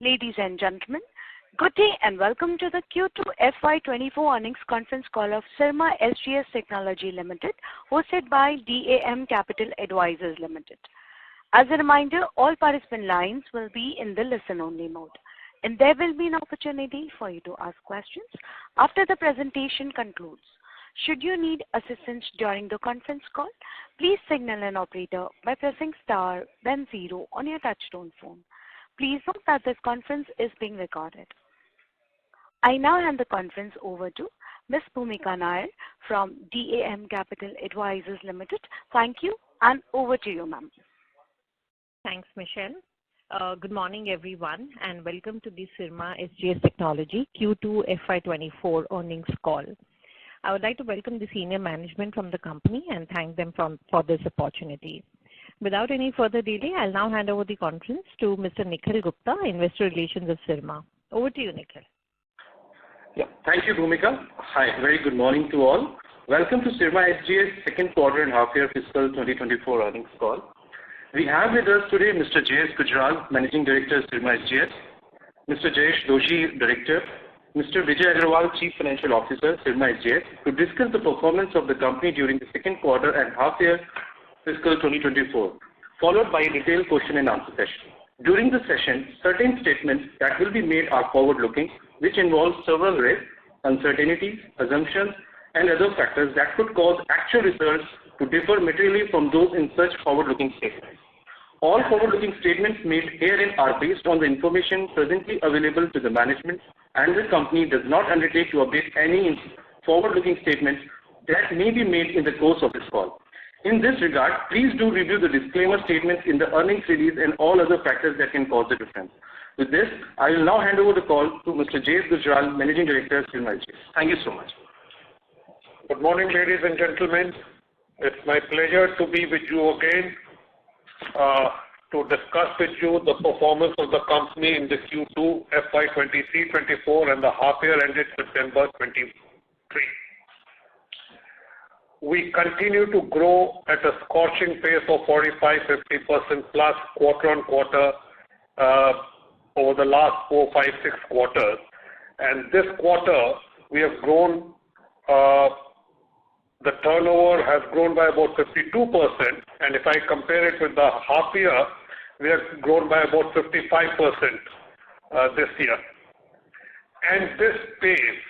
Ladies and gentlemen, good day and welcome to the Q2 FY24 earnings conference call of Syrma SGS Technology Limited, hosted by DAM Capital Advisors Limited. As a reminder, all participant lines will be in the listen-only mode, and there will be an opportunity for you to ask questions after the presentation concludes. Should you need assistance during the conference call, please signal an operator by pressing star then 0 on your touchtone phone. Please note that this conference is being recorded. I now hand the conference over to Ms. Bhumika Nair from DAM Capital Advisors Limited. Thank you, and over to you, ma'am. Thanks, Michelle. Good morning, everyone, and welcome to the Syrma SGS Technology Q2 FY24 earnings call. I would like to welcome the senior management from the company and thank them for this opportunity. Without any further delay, I'll now hand over the conference to Mr. Nikhil Gupta, Investor Relations of Syrma. Over to you, Nikhil. Yeah, thank you, Bhumika. Hi, very good morning to all. Welcome to Syrma SGS second quarter and half-year fiscal 2024 earnings call. We have with us today Mr. JS Gujral, Managing Director, Syrma SGS, Mr. Jayesh Doshi, Director, Mr. Vijay Agrawal, Chief Financial Officer, Syrma SGS, to discuss the performance of the company during the second quarter and half-year fiscal 2024, followed by a detailed question and answer session. During the session, certain statements that will be made are forward-looking, which involve several risks, uncertainties, assumptions, and other factors that could cause actual results to differ materially from those in such forward-looking statements. All forward-looking statements made herein are based on the information presently available to the management, and the company does not undertake to update any forward-looking statements that may be made in the course of this call. In this regard, please do review the disclaimer statements in the earnings release and all other factors that can cause the difference. With this, I will now hand over the call to Mr. J.S. Gujral, Managing Director, Syrma SGS. Thank you so much. Good morning, ladies and gentlemen. It's my pleasure to be with you again to discuss with you the performance of the company in the Q2 FY23-24 and the half-year ended September 23. We continue to grow at a scorching pace of 45-50% plus quarter on quarter over the last 4, 5, 6 quarters. And this quarter, we have grown, the turnover has grown by about 52%. And if I compare it with the half year, we have grown by about 55% this year. And this pace,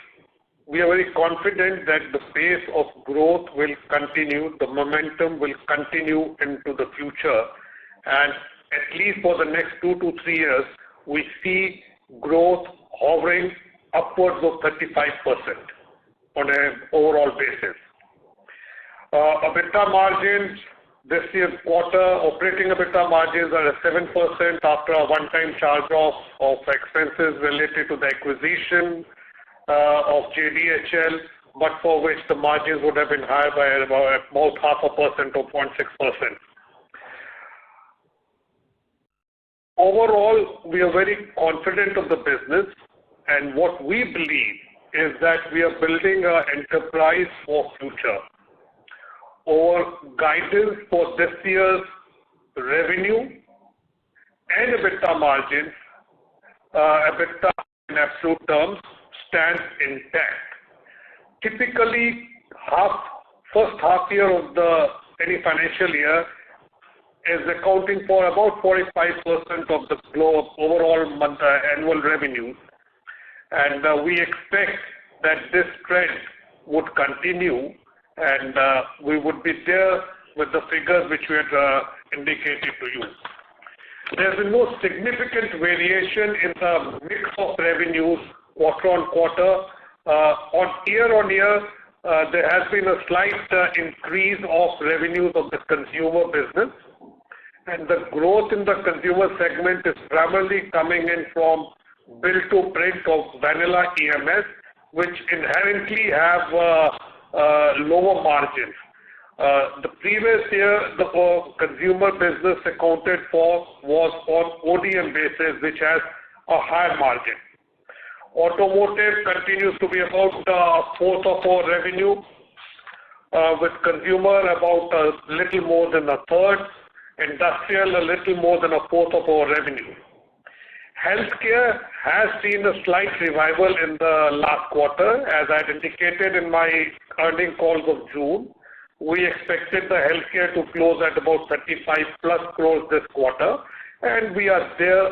we are very confident that the pace of growth will continue, the momentum will continue into the future, and at least for the next 2 to 3 years, we see growth hovering upwards of 35% on an overall basis. EBITDA margins this year's quarter, operating EBITDA margins are at 7% after a one-time charge-off of expenses related to the acquisition of JDHL, but for which the margins would have been higher by about 0.5% or 0.6%. Overall, we are very confident of the business, and what we believe is that we are building an enterprise for future. Our guidance for this year's revenue and EBITDA margins, EBITDA in absolute terms, stands intact. Typically, first half year of any financial year is accounting for about 45% of the overall annual revenue, and we expect that this trend would continue, and we would be there with the figures which we had indicated to you. There has been no significant variation in the mix of revenues quarter on quarter. On year, there has been a slight increase of revenues of the consumer business, and the growth in the consumer segment is primarily coming in from build-to-print of vanilla EMS, which inherently have lower margins. The previous year, the consumer business accounted for was on ODM basis, which has a higher margin. Automotive continues to be about a fourth of our revenue, with consumer about a little more than a third, industrial a little more than a fourth of our revenue. Healthcare has seen a slight revival in the last quarter. As I had indicated in my earnings calls of June, we expected the healthcare to close at about 35 plus crores this quarter, and we are there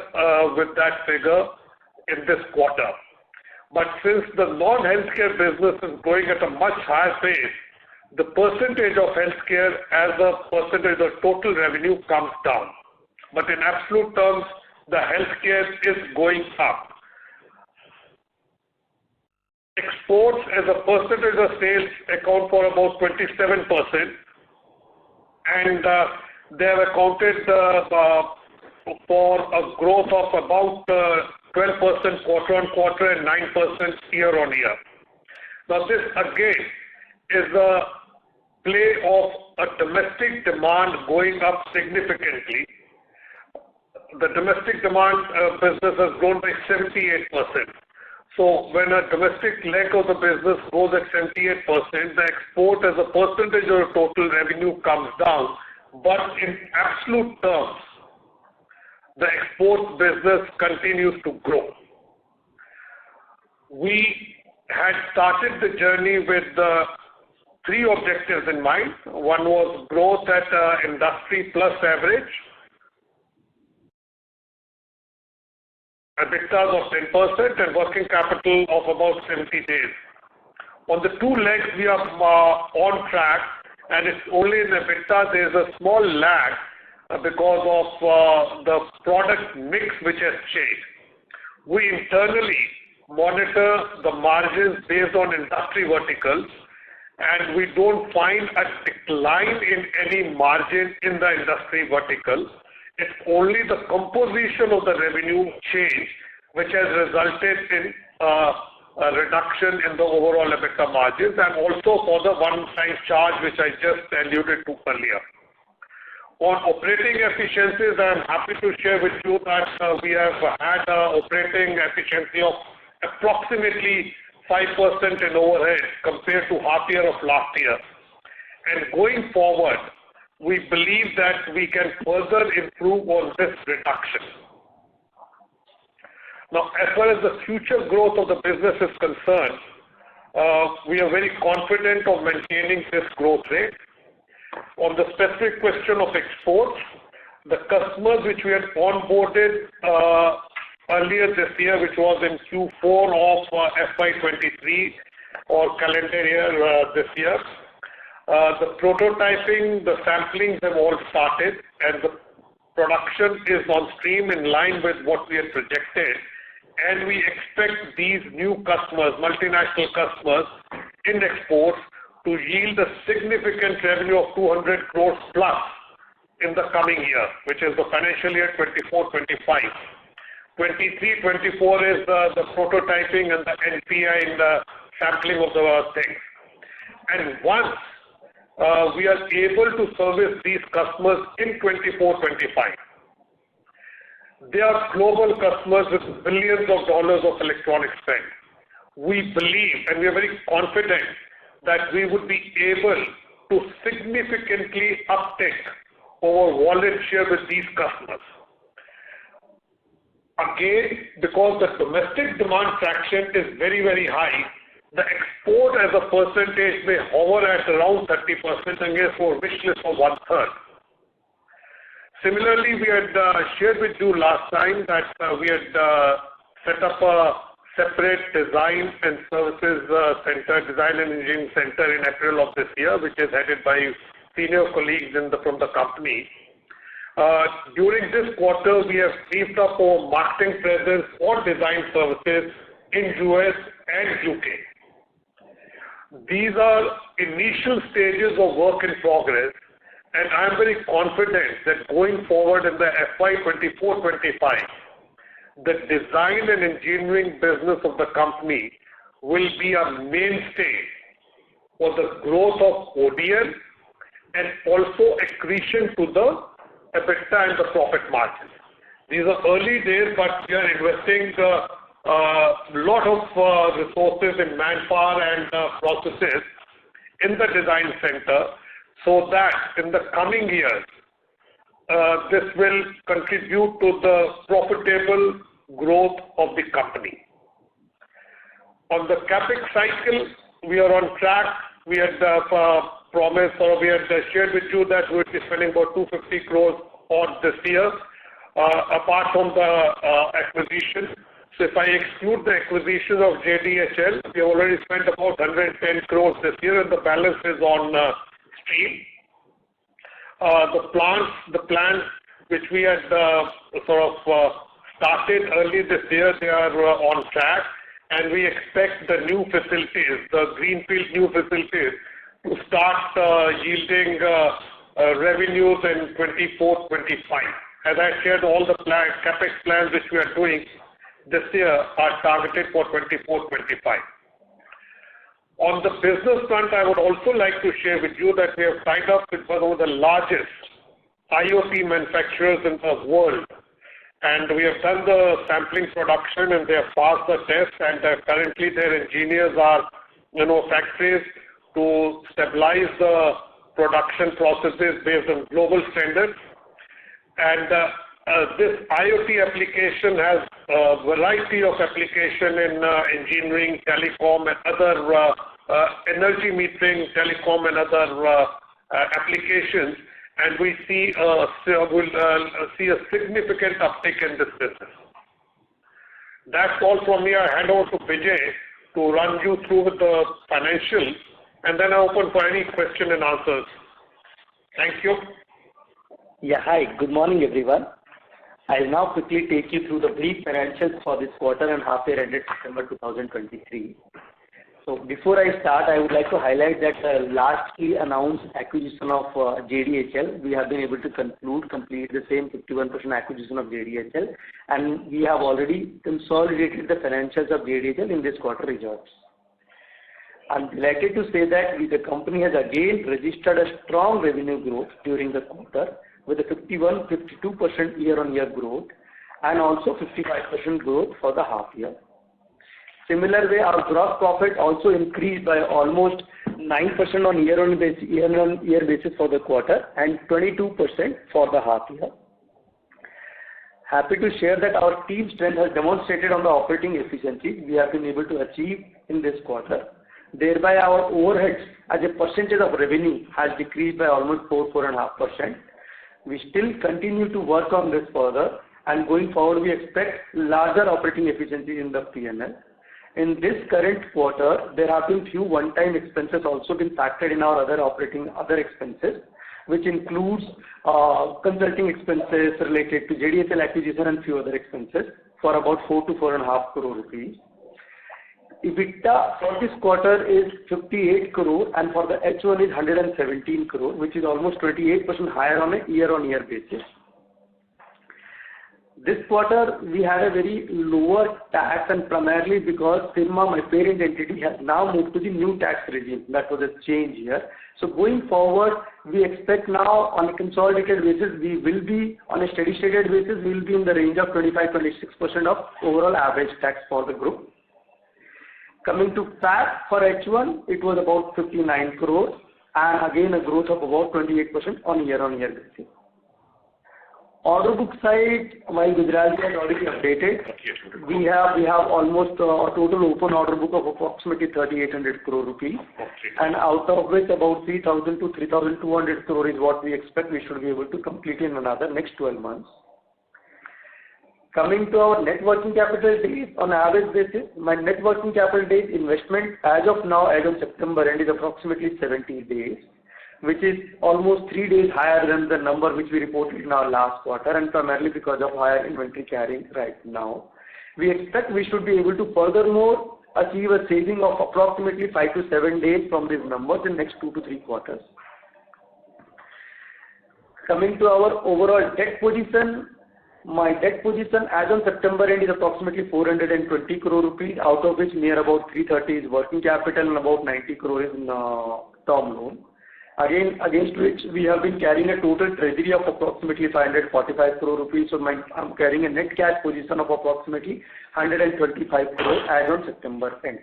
with that figure in this quarter. But since the non-healthcare business is growing at a much higher pace, the percentage of healthcare as a percentage of total revenue comes down. But in absolute terms, the healthcare is going up. Exports as a percentage of sales account for about 27%, and they have accounted for a growth of about 12% quarter-on-quarter and 9% year-on-year. Now this again is a play of a domestic demand going up significantly. The domestic demand business has grown by 78%. So when a domestic leg of the business grows at 78%, the export as a percentage of total revenue comes down. But in absolute terms, the export business continues to grow. We had started the journey with three objectives in mind. One was growth at industry plus average, EBITDAs of 10%, and working capital of about 70 days. On the two legs, we are on track, and it's only in EBITDA there's a small lag because of the product mix which has changed. We internally monitor the margins based on industry verticals, and we don't find a decline in any margin in the industry vertical. It's only the composition of the revenue change which has resulted in a reduction in the overall EBITDA margins, and also for the one-time charge which I just alluded to earlier. On operating efficiencies, I am happy to share with you that we have had an operating efficiency of approximately 5% in overhead compared to half year of last year. And going forward, we believe that we can further improve on this reduction. Now, as far as the future growth of the business is concerned, we are very confident of maintaining this growth rate. On the specific question of exports, the customers which we had onboarded earlier this year, which was in Q4 of FY23 or calendar year this year, the prototyping, the samplings have all started, and the production is on stream in line with what we had projected. And we expect these new customers, multinational customers in exports, to yield a significant revenue of 200 crores plus in the coming year, which is the financial year 24-25. 23-24 is the prototyping and the NPI and the sampling of the things. And once we are able to service these customers in 24-25, they are global customers with billions of dollars of electronic spend. We believe, and we are very confident, that we would be able to significantly uptake our wallet share with these customers. Again, because the domestic demand traction is very, very high, the export as a percentage may hover at around 30% and yes, for wish list of 1/3. Similarly, we had shared with you last time that we had set up a separate design and services center, design and engineering center in April of this year, which is headed by senior colleagues from the company. During this quarter, we have beefed up our marketing presence for design services in US and UK. These are initial stages of work in progress, and I am very confident that going forward in the FY24-25, the design and engineering business of the company will be a mainstay for the growth of ODM and also accretion to the EBITDA and the profit margin. These are early days, but we are investing a lot of resources in manpower and processes in the design center, so that in the coming years, this will contribute to the profitable growth of the company. On the capex cycle, we are on track. We had promised, or we had shared with you that we would be spending about 250 crores on this year, apart from the acquisition. So if I exclude the acquisition of JDHL, we have already spent about 110 crores this year, and the balance is on stream. The plans which we had started early this year, they are on track, and we expect the new facilities, the greenfield new facilities, to start yielding revenues in 24-25. As I shared, all the capex plans which we are doing this year are targeted for 24-25. On the business front, I would also like to share with you that we have signed up with one of the largest IoT manufacturers in the world, and we have done the sampling production, and they have passed the test, and currently their engineers are, factories to stabilize the production processes based on global standards. And this IoT application has a variety of application in engineering, telecom, and other energy metering, telecom, and other applications. And we see a significant uptick in this business. That's all from me. I hand over to Vijay to run you through with the financials, and then I open for any question and answers. Thank you. Yeah, hi. Good morning, everyone. I'll now quickly take you through the brief financials for this quarter and half year ended September 2023. So before I start, I would like to highlight that the lastly announced acquisition of JDHL, we have been able to complete the same 51% acquisition of JDHL, and we have already consolidated the financials of JDHL in this quarter results. I'm delighted to say that the company has again registered a strong revenue growth during the quarter with a 52% year-on-year growth and also 55% growth for the half year. Similar way, our gross profit also increased by almost 9% on year-on-year basis for the quarter and 22% for the half year. Happy to share that our team strength has demonstrated on the operating efficiency we have been able to achieve in this quarter. Thereby, our overheads as a percentage of revenue has decreased by almost 4.5%. We still continue to work on this further, and going forward, we expect larger operating efficiency in the P&L. In this current quarter, there have been few one-time expenses also been factored in our other expenses, which includes consulting expenses related to JDHL acquisition and few other expenses for about 4 to 4.5 crore rupees. EBITDA for this quarter is 58 crore, and for the H1 is 117 crore, which is almost 28% higher on a year-on-year basis. This quarter, we had a very lower tax, and primarily because Syrma, my parent entity, has now moved to the new tax regime. That was a change here. So going forward, we expect now on a consolidated basis, we will be on a steady-state basis, we will be in the range of 25-26% of overall average tax for the group. Coming to PAT for H1, it was about 59 crores, and again a growth of about 28% on year-on-year basis. Order book side, while Gujarat has already updated, we have almost a total open order book of approximately 3,800 crore rupees, and out of which about 3,000 to 3,200 crore is what we expect we should be able to complete in another next 12 months. Coming to our net working capital days, on average basis, my net working capital days investment as of now, as of September end, is approximately 70 days, which is almost 3 days higher than the number which we reported in our last quarter, and primarily because of higher inventory carrying right now. We expect we should be able to furthermore achieve a saving of approximately 5 to 7 days from these numbers in next 2 to 3 quarters. Coming to our overall debt position, my debt position as on September end is approximately 420 crore rupees, out of which near about 330 is working capital and about 90 crore is in term loan. Again, against which we have been carrying a total treasury of approximately 545 crore rupees. So I'm carrying a net cash position of approximately 125 crore as on September end.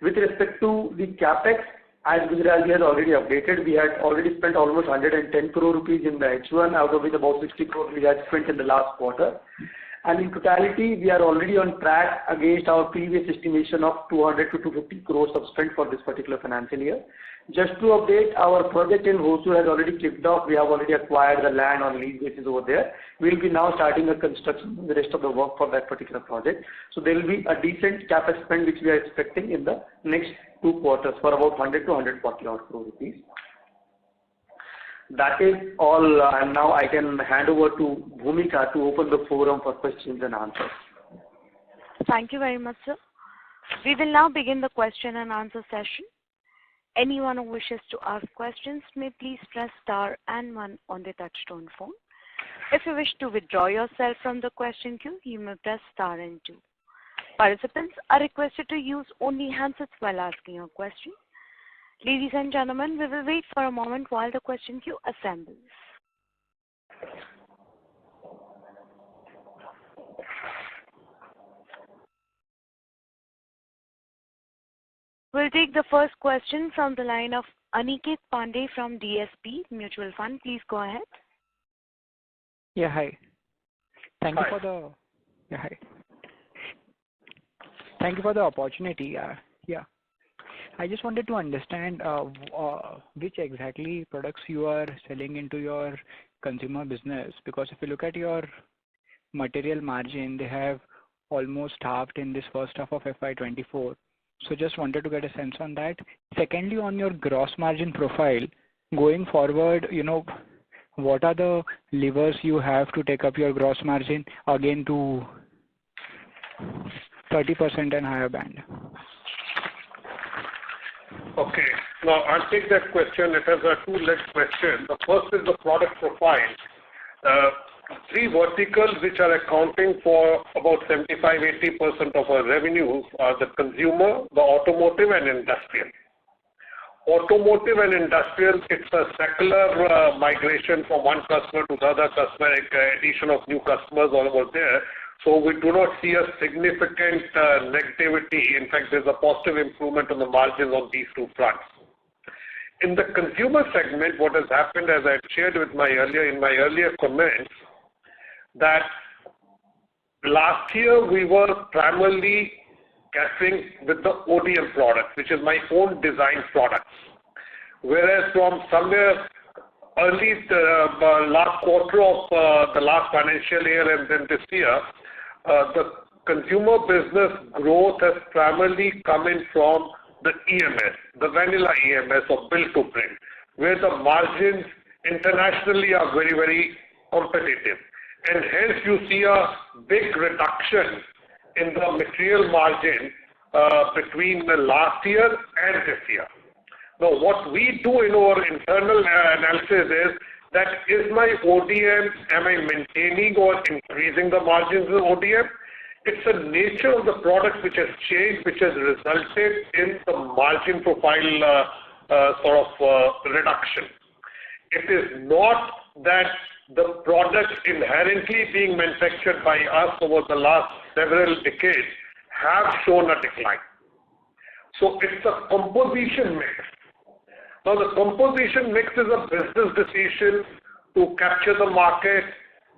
With respect to the capex, as Gujarat has already updated, we had already spent almost 110 crore rupees in the H1, out of which about 60 crore we had spent in the last quarter. And in totality, we are already on track against our previous estimation of 200 to 250 crores of spend for this particular financial year. Just to update, our project in Hosur has already kicked off. We have already acquired the land on lease basis over there. We'll be now starting a construction, the rest of the work for that particular project. So there will be a decent CapEx spend which we are expecting in the next 2 quarters for about 100 to 140 odd crore rupees. That is all, and now I can hand over to Bhumika to open the forum for questions and answers. Thank you very much, sir. We will now begin the question and answer session. Anyone who wishes to ask questions may please press star and 1 on the touchtone phone. If you wish to withdraw yourself from the question queue, you may press star and 2. Participants are requested to use only handsets while asking a question. Ladies and gentlemen, we will wait for a moment while the question queue assembles. We'll take the first question from the line of Aniket Pandey from DSP Mutual Fund. Please go ahead. Yeah, hi. Thank Hi. you for the hi. Thank you for the opportunity. Yeah. I just wanted to understand which exactly products you are selling into your consumer business, because if you look at your material margin, they have almost halved in this first half of FY24. So just wanted to get a sense on that. Secondly, on your gross margin profile, going forward, what are the levers you have to take up your gross margin again to 30% and higher band? Okay. Now, I'll take that question. It has a two-leg question. The first is the product profile. 3 verticals which are accounting for about 75-80% of our revenues are the consumer, the automotive, and industrial. Automotive and industrial, it's a secular migration from one customer to the other customer, addition of new customers all over there. So we do not see a significant negativity. In fact, there's a positive improvement on the margins on these 2 fronts. In the consumer segment, what has happened, as I shared in my earlier comments, that last year we were primarily catering with the ODM product, which is my own design products. Whereas from somewhere early the last quarter of the last financial year and then this year, the consumer business growth has primarily come in from the EMS, the vanilla EMS or build to print, where the margins internationally are very, very competitive. And hence you see a big reduction in the material margin between the last year and this year. Now, what we do in our internal analysis is that is my ODM, am I maintaining or increasing the margins of ODM? It's the nature of the product which has changed, which has resulted in the margin profile reduction. It is not that the products inherently being manufactured by us over the last several decades have shown a decline. So it's a composition mix. Now the composition mix is a business decision to capture the market.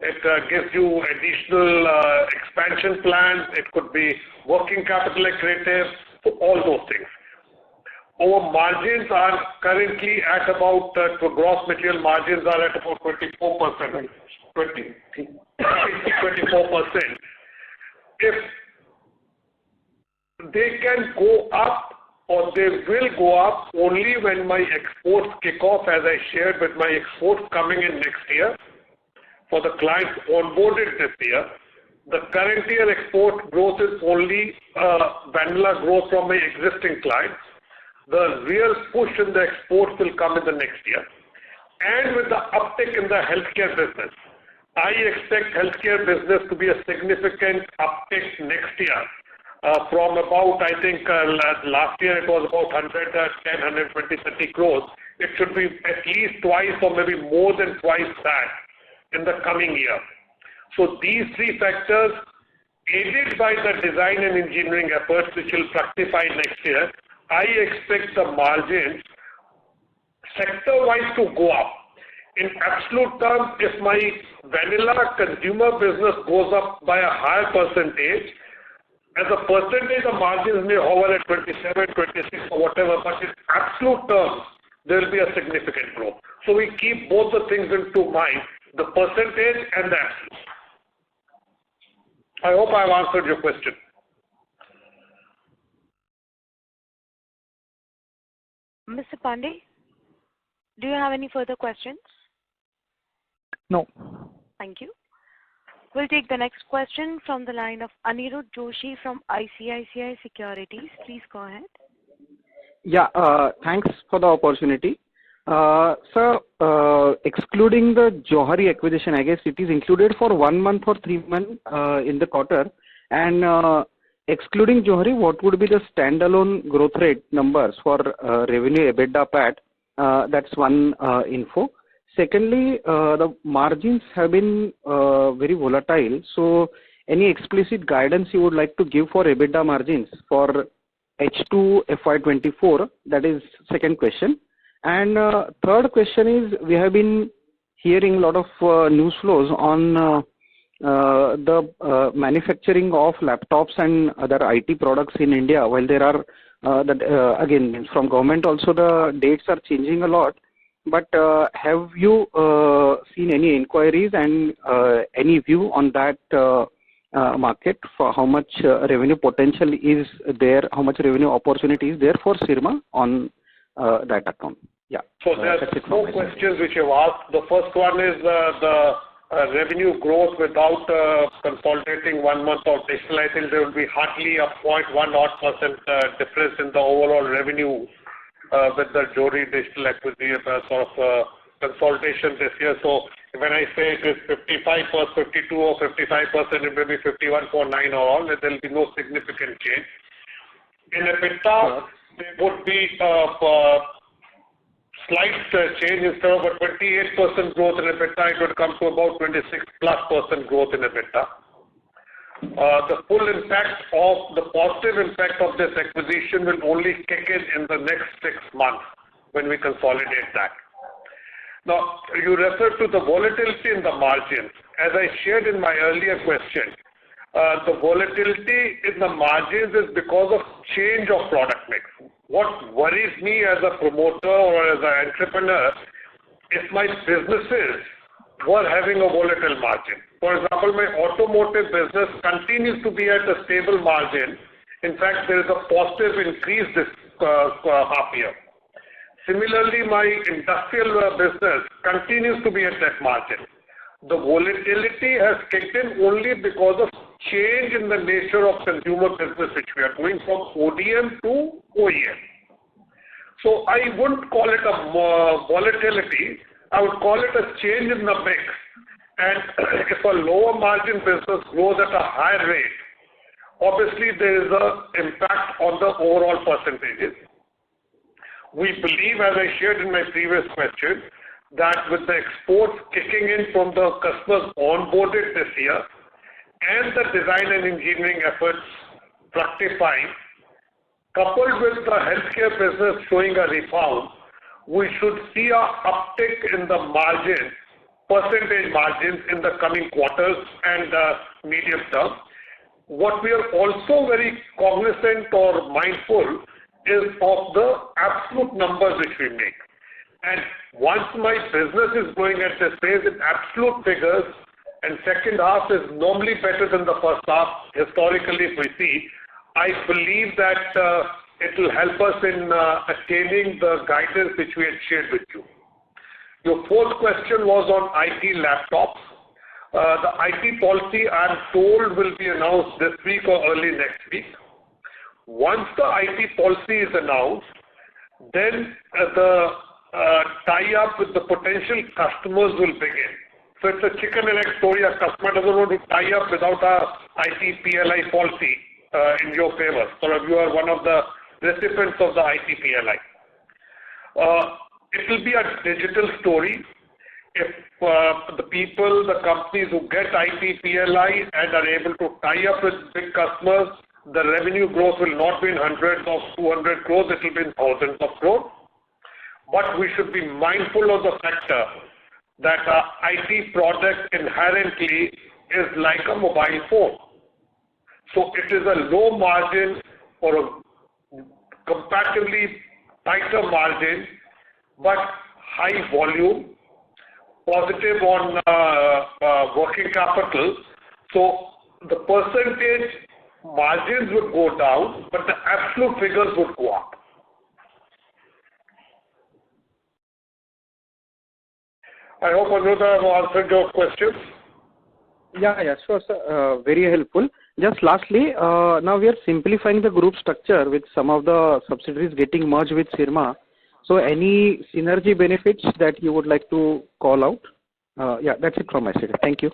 It gives you additional expansion plans. It could be working capital accretive, so all those things. Our margins are currently at about, gross material margins are at about 24%. 24%. If they can go up or they will go up only when my exports kick off, as I shared with my exports coming in next year, for the clients onboarded this year. The current year export growth is only vanilla growth from my existing clients. The real push in the exports will come in the next year. And with the uptick in the healthcare business, I expect healthcare business to be a significant uptick next year. From about, I think, last year it was about 110, 120, 30 crores. It should be at least twice or maybe more than twice that in the coming year. So these 3 factors, aided by the design and engineering efforts which will fructify next year, I expect the margins sector-wise to go up. in absolute terms, if my vanilla consumer business goes up by a higher percentage, as a percentage, the margins may hover at 27, 26 or whatever, but in absolute terms, there will be a significant growth. So we keep both the things into mind, the percentage and the absolute. I hope I have answered your question. Mr. Pandey, do you have any further questions? No. Thank you. We'll take the next question from the line of Anirudh Joshi from ICICI Securities. Please go ahead. Yeah, thanks for the opportunity. Sir, excluding the Johari acquisition, I guess it is included for 1 month or 3 months in the quarter. And excluding Johari, what would be the standalone growth rate numbers for revenue, EBITDA, PAT? That's one info. Secondly, the margins have been very volatile. So any explicit guidance you would like to give for EBITDA margins for H2 FY24? That is second question. And third question is, we have been hearing a lot of news flows on the manufacturing of laptops and other IT products in India. While there are, again, from government also the dates are changing a lot. But have you seen any inquiries and any view on that market for how much revenue potential is there, how much revenue opportunity is there for Syrma on that account? Yeah. So there are 4 questions which you've asked. The first one is the revenue growth without consolidating 1 month of digital. I think there will be hardly a 0.1% difference in the overall revenue with the Johari digital acquisition sort of consolidation this year. So when I say it is 55 plus 52 or 55%, it may be 51.9 or all, there will be no significant change. In EBITDA, there would be slight change. Instead of a 28% growth in EBITDA, it would come to about 26+% growth in EBITDA. The full impact of the positive impact of this acquisition will only kick in the next 6 months when we consolidate that. Now, you refer to the volatility in the margins. As I shared in my earlier question, the volatility in the margins is because of change of product mix. What worries me as a promoter or as an entrepreneur if my businesses were having a volatile margin. For example, my automotive business continues to be at a stable margin. In fact, there is a positive increase this half year. Similarly, my industrial business continues to be at that margin. The volatility has kicked in only because of change in the nature of consumer business which we are doing from ODM to OEM. So I wouldn't call it a volatility. I would call it a change in the mix. And if a lower margin business grows at a higher rate, obviously there is an impact on the overall percentages. We believe, as I shared in my previous question, that with the exports kicking in from the customers onboarded this year and the design and engineering efforts fructifying, coupled with the healthcare business showing a rebound, we should see an uptick in the margin, percentage margins in the coming quarters and medium term. What we are also very cognizant or mindful is of the absolute numbers which we make. And once my business is growing at this pace in absolute figures, and second half is normally better than the first half, historically if we see, I believe that it will help us in attaining the guidance which we had shared with you. Your fourth question was on IT laptops. The IT policy, I am told, will be announced this week or early next week. Once the IT policy is announced, then the tie-up with the potential customers will begin. So it's a chicken and egg story. A customer doesn't want to tie up without a IT PLI policy in your favor. So if you are one of the recipients of the IT PLI. It will be a digital story. If the people, the companies who get IT PLI and are able to tie up with big customers, the revenue growth will not be in hundreds of 200 crores, it will be in thousands of crores. But we should be mindful of the factor that a IT product inherently is like a mobile phone. So it is a low margin or a comparatively tighter margin, but high volume, positive on working capital. So the percentage margins would go down, but the absolute figures would go up. I hope Anuradha have answered your questions. Yeah, sure, sir. Very helpful. Just lastly, now we are simplifying the group structure with some of the subsidiaries getting merged with Syrma. So any synergy benefits that you would like to call out? Yeah, that's it from my side. Thank you.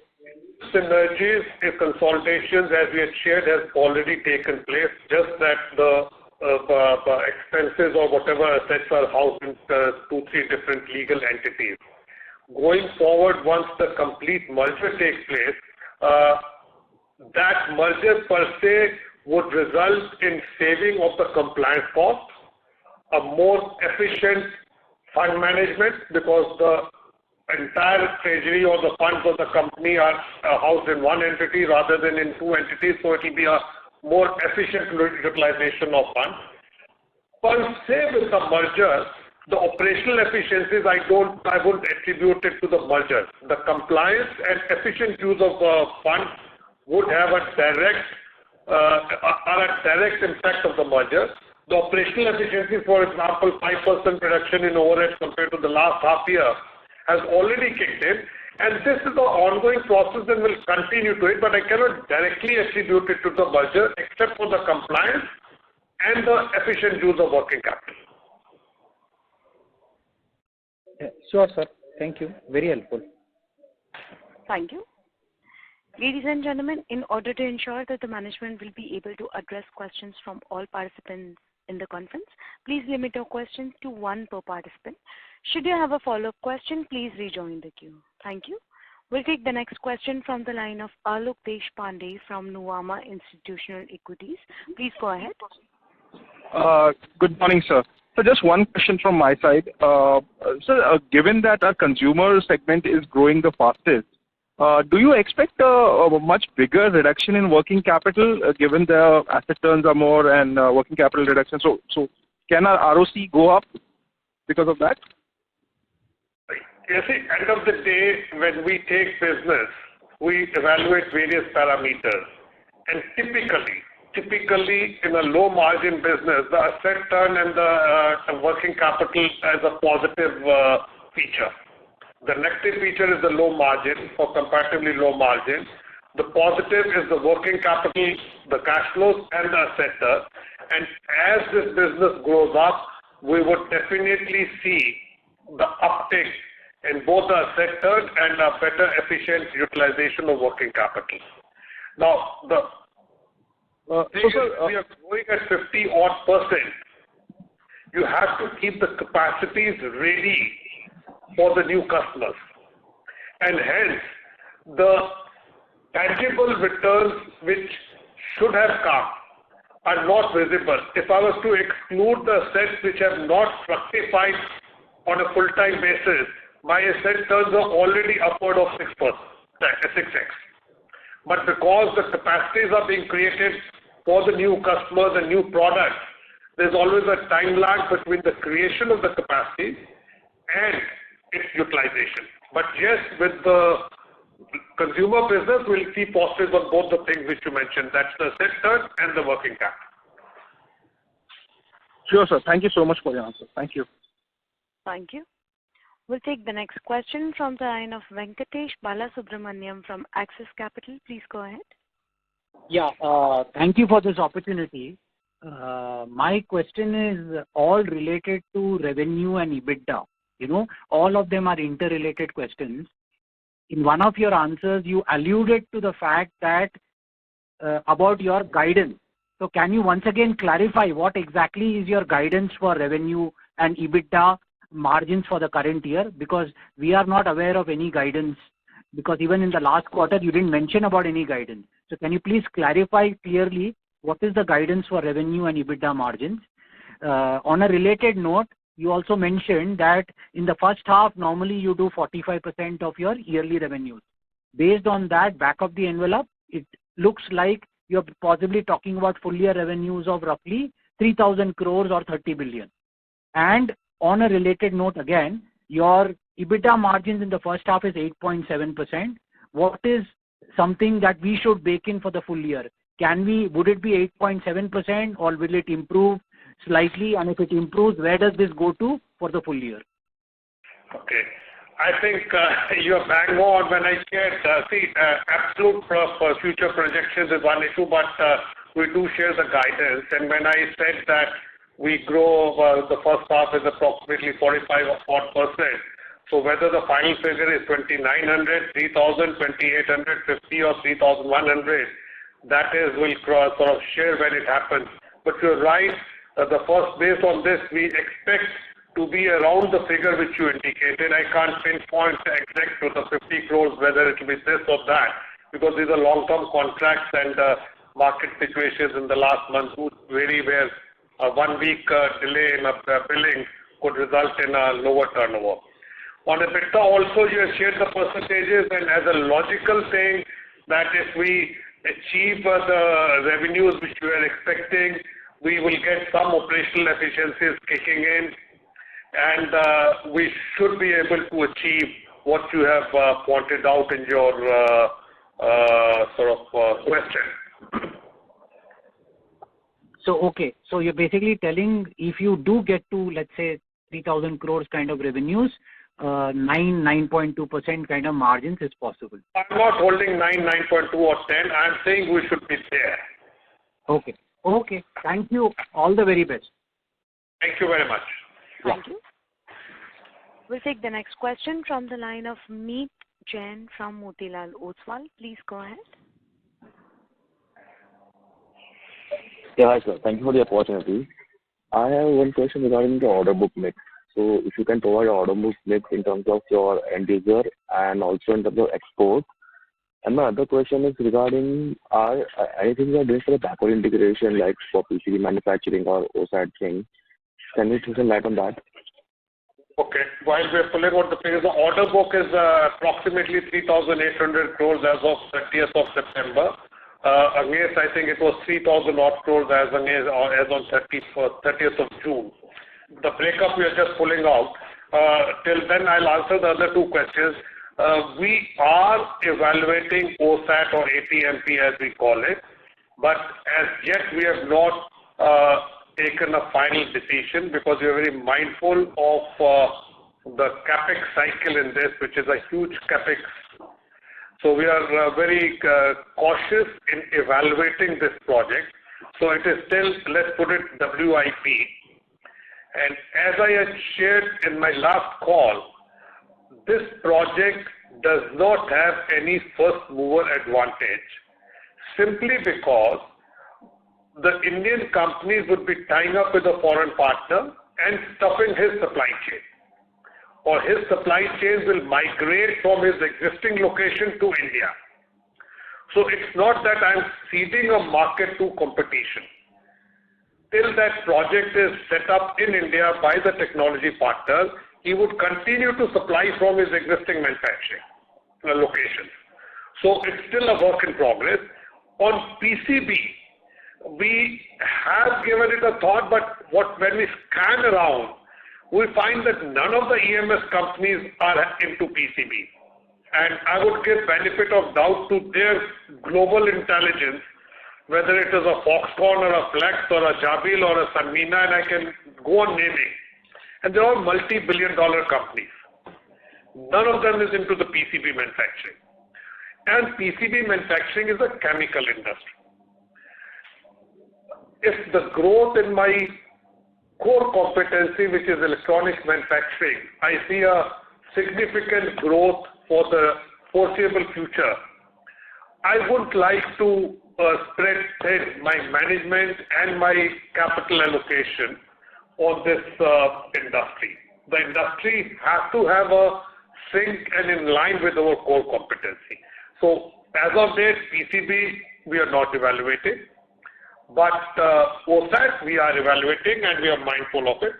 Synergies and consolidations, as we had shared, has already taken place. Just that the expenses or whatever assets are housed in 2-3 different legal entities. Going forward, once the complete merger takes place, that merger per se would result in saving of the compliance costs, a more efficient fund management because the entire treasury or the funds of the company are housed in one entity rather than in 2 entities, so it will be a more efficient utilization of funds. Per se with the merger, the operational efficiencies, I wouldn't attribute it to the merger. The compliance and efficient use of funds would have a direct impact of the merger. The operational efficiency, for example, 5% reduction in overhead compared to the last half year has already kicked in, and this is an ongoing process and will continue to it, but I cannot directly attribute it to the merger except for the compliance and the efficient use of working capital. Yeah, sure, sir. Thank you. Very helpful. Thank you. Ladies and gentlemen, in order to ensure that the management will be able to address questions from all participants in the conference, please limit your questions to 1 per participant. Should you have a follow-up question, please rejoin the queue. Thank you. We'll take the next question from the line of Alok Deshpande from Nuvama Institutional Equities. Please go ahead. Good morning, sir. So just one question from my side. Sir, given that our consumer segment is growing the fastest, do you expect a much bigger reduction in working capital given the asset turns are more and working capital reduction? So can our ROC go up because of that? You see, end of the day, when we take business, we evaluate various parameters. And typically in a low margin business, the asset turn and the working capital as a positive feature. The negative feature is the low margin or comparatively low margin. The positive is the working capital, the cash flows and the asset turn. And as this business grows up, we would definitely see the uptick in both the asset turn and a better efficient utilization of working capital. Now, we are growing at 50-odd%. You have to keep the capacities ready for the new customers. And hence, the tangible returns which should have come are not visible. If I was to exclude the assets which have not fructified on a full-time basis, my asset turns are already upward of 6x. But because the capacities are being created for the new customers and new products, there's always a time lag between the creation of the capacity and its utilization. But yes, with the consumer business, we'll see positives on both the things which you mentioned. That's the asset turn and the working capital. Sure, sir. Thank you so much for your answer. Thank you. Thank you. We'll take the next question from the line of Venkatesh Balasubramaniam from Axis Capital. Please go ahead. Yeah, thank you for this opportunity. My question is all related to revenue and EBITDA. You know, all of them are interrelated questions. In one of your answers, you alluded to the fact that about your guidance. So can you once again clarify what exactly is your guidance for revenue and EBITDA margins for the current year? Because we are not aware of any guidance, because even in the last quarter, you didn't mention about any guidance. So can you please clarify clearly what is the guidance for revenue and EBITDA margins? On a related note, you also mentioned that in the first half, normally you do 45% of your yearly revenues. Based on that, back of the envelope, it looks like you're possibly talking about full year revenues of roughly 3,000 crores or 30 billion. And on a related note again, your EBITDA margins in the first half is 8.7%. What is something that we should bake in for the full year? Would it be 8.7% or will it improve slightly? And if it improves, where does this go to for the full year? Okay. I think you're bang on when I shared, absolute future projections is one issue, but we do share the guidance. And when I said that we grow, the first half is approximately 45 odd percent. So whether the final figure is 2,900, 3,000, 2,800, 50 or 3,100, that is, we'll sort of share when it happens. But you're right, based on this, we expect to be around the figure which you indicated. I can't pinpoint exact to the 50 crores whether it will be this or that, because these are long-term contracts and market situations in the last month would vary, where a 1 week delay in a billing could result in a lower turnover. On EBITDA also, you have shared the percentages, and as a logical thing that if we achieve the revenues which we are expecting, we will get some operational efficiencies kicking in, and we should be able to achieve what you have pointed out in your question. So, okay. So you're basically telling if you do get to, let's say, 3,000 crores kind of revenues, 9.2% kind of margins is possible. I'm not holding 9.2 or 10. I'm saying we should be there. Okay. Okay. Thank you. All the very best. Thank you very much. Thank you. We'll take the next question from the line of Meet Jain from Motilal Oswal. Please go ahead. Yeah, hi sir. Thank you for the opportunity. I have one question regarding the order book mix. So if you can provide your order book mix in terms of your end user and also in terms of export. And my other question is regarding anything you are doing for the backward integration, like for PCB manufacturing or OSAT thing. Can you throw some light on that? Okay. While we're pulling out the figures, the order book is approximately 3,800 crores as of 30th of September. Against, I think it was 3,000 odd crores as on 30th of June. The breakup we are just pulling out. Till then, I'll answer the other two questions. We are evaluating OSAT or APMP as we call it, but as yet we have not taken a final decision because we are very mindful of the capex cycle in this, which is a huge capex. So we are very cautious in evaluating this project. So it is still, let's put it, WIP. And as I had shared in my last call, this project does not have any first mover advantage, simply because the Indian companies would be tying up with a foreign partner and stuffing his supply chain. Or his supply chains will migrate from his existing location to India. So it's not that I'm ceding a market to competition. Till that project is set up in India by the technology partner, he would continue to supply from his existing manufacturing locations. So it's still a work in progress. On PCB, we have given it a thought, but when we scan around, we find that none of the EMS companies are into PCB. And I would give benefit of doubt to their global intelligence, whether it is a Foxconn or a Flex or a Jabil or a Sanmina, and I can go on naming. And they're all multi-billion-dollar companies. None of them is into the PCB manufacturing. And PCB manufacturing is a chemical industry. If the growth in my core competency, which is electronics manufacturing, I see a significant growth for the foreseeable future, I would like to spread thin my management and my capital allocation on this industry. The industry has to have a sync and in line with our core competency. So as of date, PCB we are not evaluating, but OSAT we are evaluating and we are mindful of it.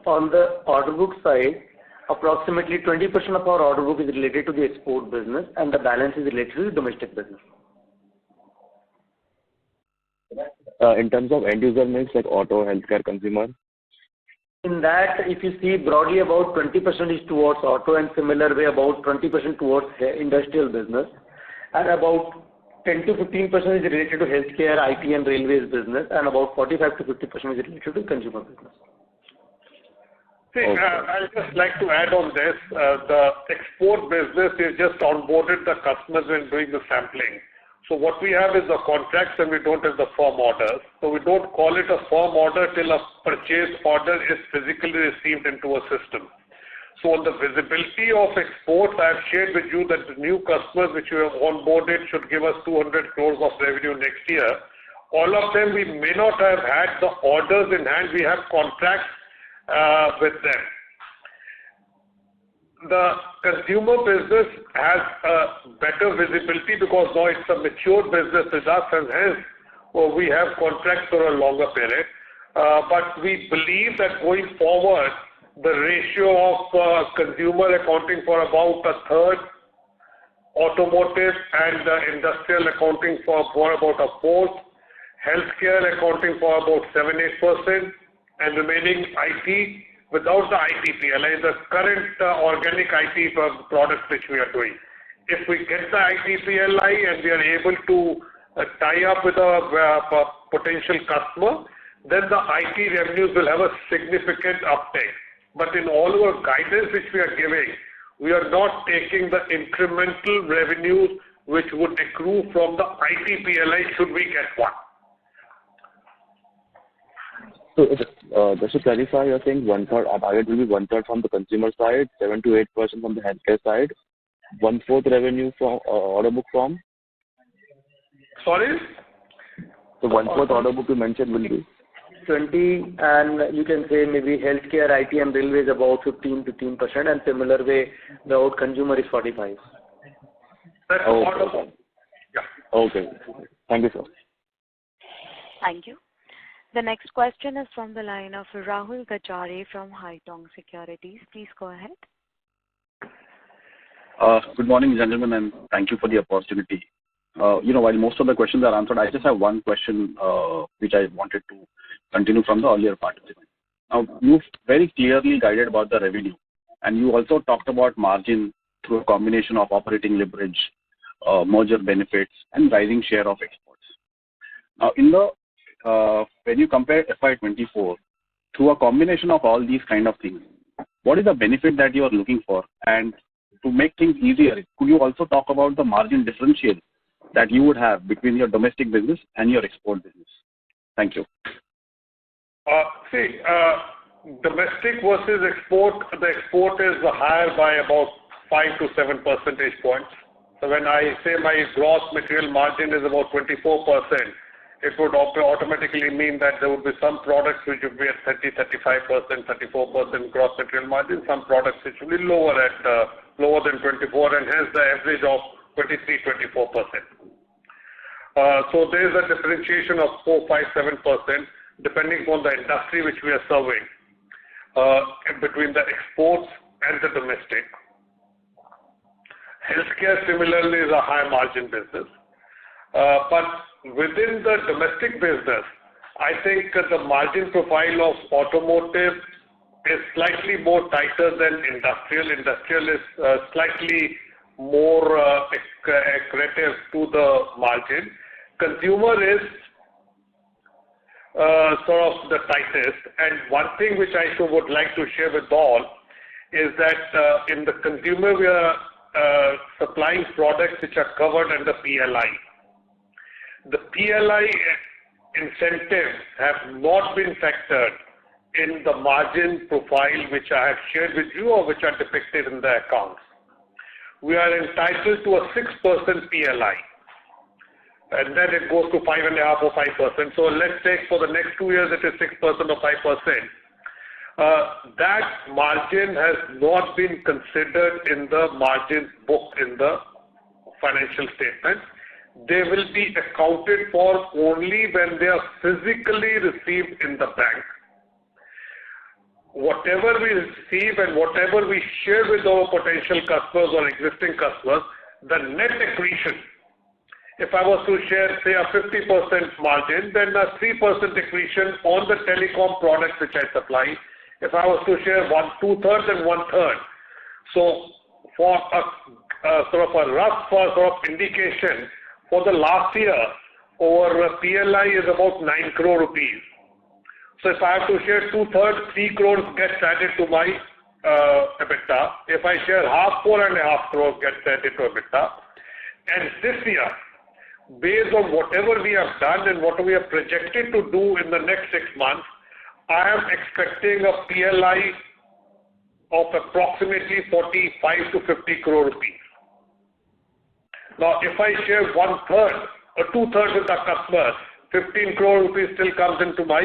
on the order book side, approximately 20% of our order book is related to the export business and the balance is related to the domestic business. In terms of end user mix like auto, healthcare, consumer? In that, if you see broadly about 20% is towards auto and similar way about 20% towards industrial business and about 10 to 15% is related to healthcare, IT and railways business and about 45 to 50% is related to consumer business. See, I'd just like to add on this, the export business is just onboarded the customers when doing the sampling. So what we have is the contracts and we don't have the firm orders. So we don't call it a firm order till a purchase order is physically received into a system. So on the visibility of exports, I have shared with you that the new customers which we have onboarded should give us 200 crores of revenue next year. All of them we may not have had the orders in hand, we have contracts with them. The consumer business has a better visibility because now it's a mature business with us and hence we have contracts for a longer period. But we believe that going forward, the ratio of consumer accounting for about a third, automotive and industrial accounting for about a fourth, healthcare accounting for about 7-8%, and remaining IT without the IT PLI, the current organic IT products which we are doing. If we get the IT PLI and we are able to tie up with a potential customer, then the IT revenues will have a significant uptake. But in all our guidance which we are giving, we are not taking the incremental revenues which would accrue from the IT PLI should we get one. So just to clarify, you're saying one-third, our target will be one-third from the consumer side, 7 to 8% from the healthcare side, one-fourth revenue from order book from? Sorry? So one-fourth order book you mentioned will be? 20 and you can say maybe healthcare, IT and railways about 15% and similar way the out consumer is 45. That's order book. Yeah. Okay. Thank you, sir. Thank you. The next question is from the line of Rahul Gachare from Haitong Securities. Please go ahead. Good morning, gentlemen, and thank you for the opportunity. While most of the questions are answered, I just have one question which I wanted to continue from the earlier participant. Now, you've very clearly guided about the revenue, and you also talked about margin through a combination of operating leverage, merger benefits, and rising share of exports. Now, when you compare FY24 through a combination of all these kind of things, what is the benefit that you are looking for? And to make things easier, could you also talk about the margin differential that you would have between your domestic business and your export business? Thank you. Domestic versus export, the export is higher by about 5 to 7 percentage points. So when I say my gross material margin is about 24%, it would automatically mean that there would be some products which would be at 30, 35%, 34% gross material margin, some products which will be lower than 24 and hence the average of 23, 24%. So there is a differentiation of 4, 5, 7% depending on the industry which we are serving between the exports and the domestic. Healthcare similarly is a high margin business. But within the domestic business, I think the margin profile of automotive is slightly more tighter than industrial. Industrial is slightly more accretive to the margin. Consumer is sort of the tightest. And one thing which I would like to share with all is that in the consumer we are supplying products which are covered under PLI. The PLI incentives have not been factored in the margin profile which I have shared with you or which are depicted in the accounts. We are entitled to a 6% PLI and then it goes to 5.5 or 5%. So let's take for the next 2 years it is 6% or 5%. That margin has not been considered in the margin book in the financial statement. They will be accounted for only when they are physically received in the bank. whatever we receive and whatever we share with our potential customers or existing customers, the net accretion, if I was to share, say, a 50% margin, then a 3% accretion on the telecom products which I supply. If I was to share 2/3 and 1/3. So for a sort of a rough sort of indication, for the last year, our PLI is about 9 crore rupees. So if I have to share 2/3, 3 crores gets added to my EBITDA. If I share half, 4.5 crores gets added to EBITDA. And this year, based on whatever we have done and what we are projected to do in the next 6 months, I am expecting a PLI of approximately 45 to 50 crore rupees. Now, if I share 1/3 or 2/3 with the customer, 15 crore rupees still comes into my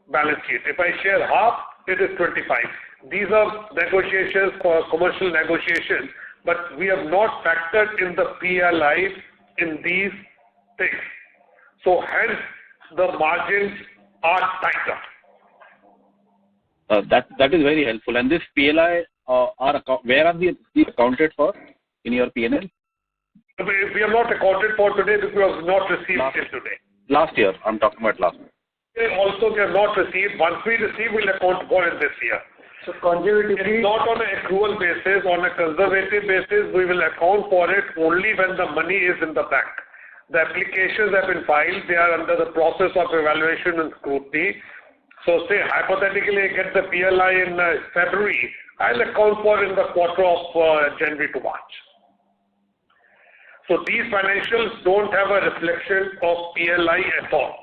balance sheet. If I share half, it is 25. These are negotiations for commercial negotiations, but we have not factored in the PLI in these things. So hence, the margins are tighter. That is very helpful. And this PLI, where are these accounted for in your P&L? We are not accounted for today because we have not received till today. Last year, I'm talking about last year. Also, we have not received. Once we receive, we'll account for it this year. So conservatively, it's not on an accrual basis. On a conservative basis, we will account for it only when the money is in the bank. The applications have been filed. They are under the process of evaluation and scrutiny. So say hypothetically I get the PLI in February, I'll account for it in the quarter of January to March. So these financials don't have a reflection of PLI at all.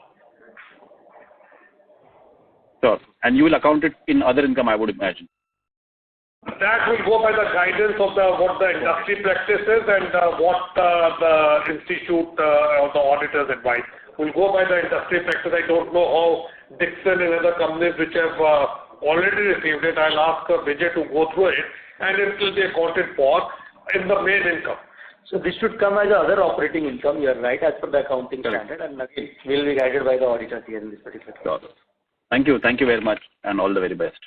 Sure. And you will account it in other income, I would imagine. That will go by the guidance of what the industry practices and what the institute or the auditors advise. We'll go by the industry practice. I don't know how Dixon and other companies which have already received it. I'll ask Vijay to go through it, and it will be accounted for in the main income. So this should come as other operating income. You are right, as per the accounting standard, and again, will be guided by the auditors here in this particular case. Sure. Thank you. Thank you very much, and all the very best.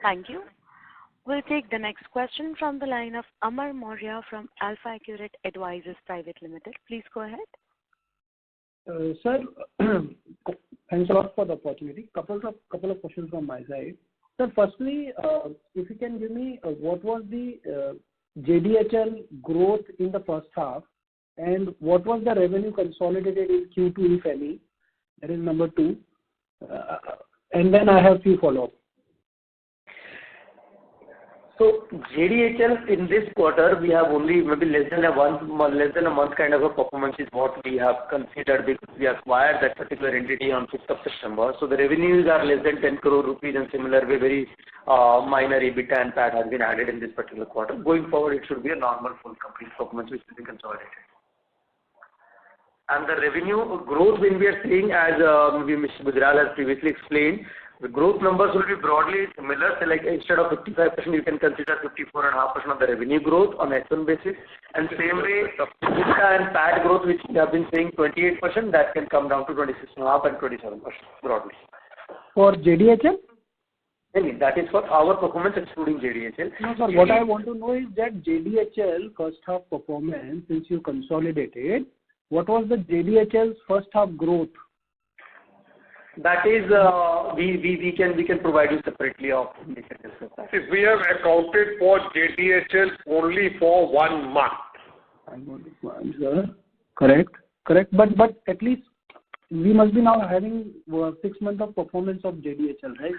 Thank you. We'll take the next question from the line of Amar Maurya from AlphaStreet Advisors Private Limited. Please go ahead. Sir, thanks a lot for the opportunity. Couple of questions from my side. Sir, firstly, if you can give me what was the JDHL growth in the first half, and what was the revenue consolidated in Q2, if any? That is number 2. And then I have few follow-up. So JDHL in this quarter, we have only maybe less than a month kind of a performance is what we have considered, because we acquired that particular entity on 5th of September. So the revenues are less than 10 crore rupees, and similarly very minor EBITDA and PAT has been added in this particular quarter. Going forward, it should be a normal full complete performance which will be consolidated. And the revenue growth, when we are seeing, as maybe Mr. Gujral has previously explained, the growth numbers will be broadly similar. So like instead of 55%, you can consider 54.5% of the revenue growth on H1 basis. And same way, EBITDA and PAT growth, which we have been saying 28%, that can come down to 26.5% and 27% broadly. For JDHL? That is for our performance excluding JDHL. No, sir. What I want to know is that JDHL first half performance, since you consolidated, what was the JDHL's first half growth? That is, we can provide you separately of. If we have accounted for JDHL only for 1 month. Sir. Correct. But at least we must be now having 6 months of performance of JDHL, right?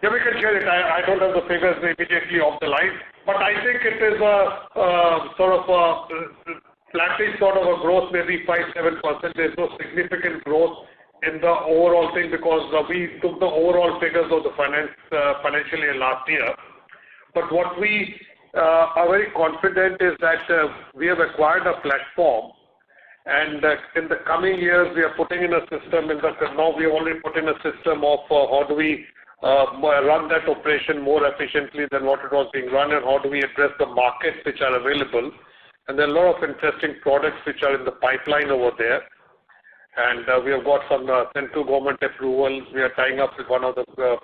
Yeah, we can share it. I don't have the figures immediately off the line, but I think it is a sort of a flattish sort of a growth, maybe 5-7%. There's no significant growth in the overall thing because we took the overall figures of the financial year last year. But what we are very confident is that we have acquired a platform, and in the coming years we are putting in a system. Now we have already put in a system of how do we run that operation more efficiently than what it was being run, and how do we address the markets which are available. And there are a lot of interesting products which are in the pipeline over there. and we have got some central government approvals. We are tying up with one of the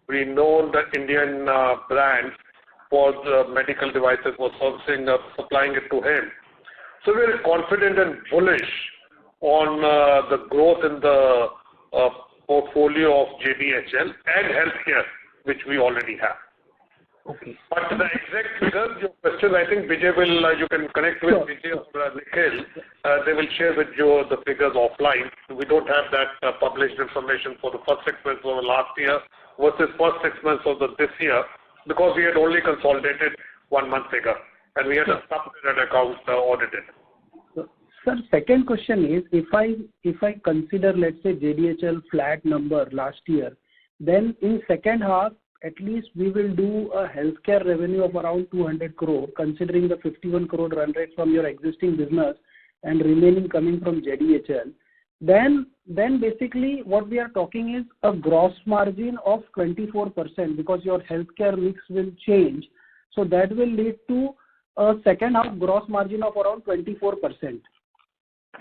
renowned Indian brands for the medical devices, for servicing, supplying it to him. So we are confident and bullish on the growth in the portfolio of JDHL and healthcare, which we already have. Okay. But the exact figures, your question, I think Vijay will, you can connect with Vijay or Nikhil. They will share with you the figures offline. We don't have that published information for the first 6 months of the last year versus first 6 months of this year, because we had only consolidated 1 month figure and we had a separate account audited. Sir, second question is, if I consider, let's say, JDHL flat number last year, then in second half, at least we will do a healthcare revenue of around 200 crore, considering the 51 crore run rate from your existing business and remaining coming from JDHL. Then basically what we are talking is a gross margin of 24%, because your healthcare mix will change. So that will lead to a second half gross margin of around 24%.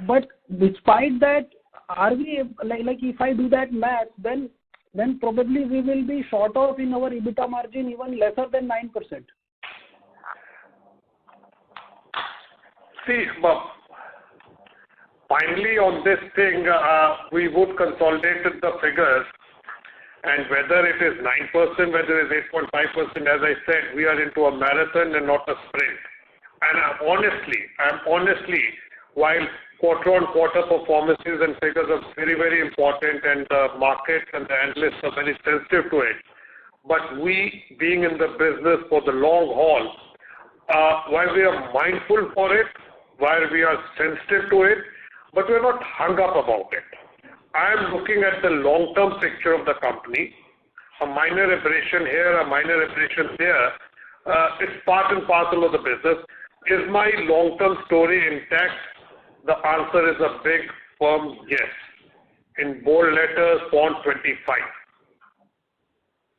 But despite that, are we, like if I do that math, then probably we will be short of in our EBITDA margin even lesser than 9%. See, finally on this thing, we would consolidate the figures, and whether it is 9%, whether it is 8.5%, as I said, we are into a marathon and not a sprint. And I'm honestly, while quarter-on-quarter performances and figures are very, very important, and the market and the analysts are very sensitive to it. But we, being in the business for the long haul, while we are mindful for it, while we are sensitive to it, but we are not hung up about it. I am looking at the long-term picture of the company. A minor aberration here, a minor aberration there, it's part and parcel of the business. Is my long-term story intact? The answer is a big, firm yes. In bold letters, font 25.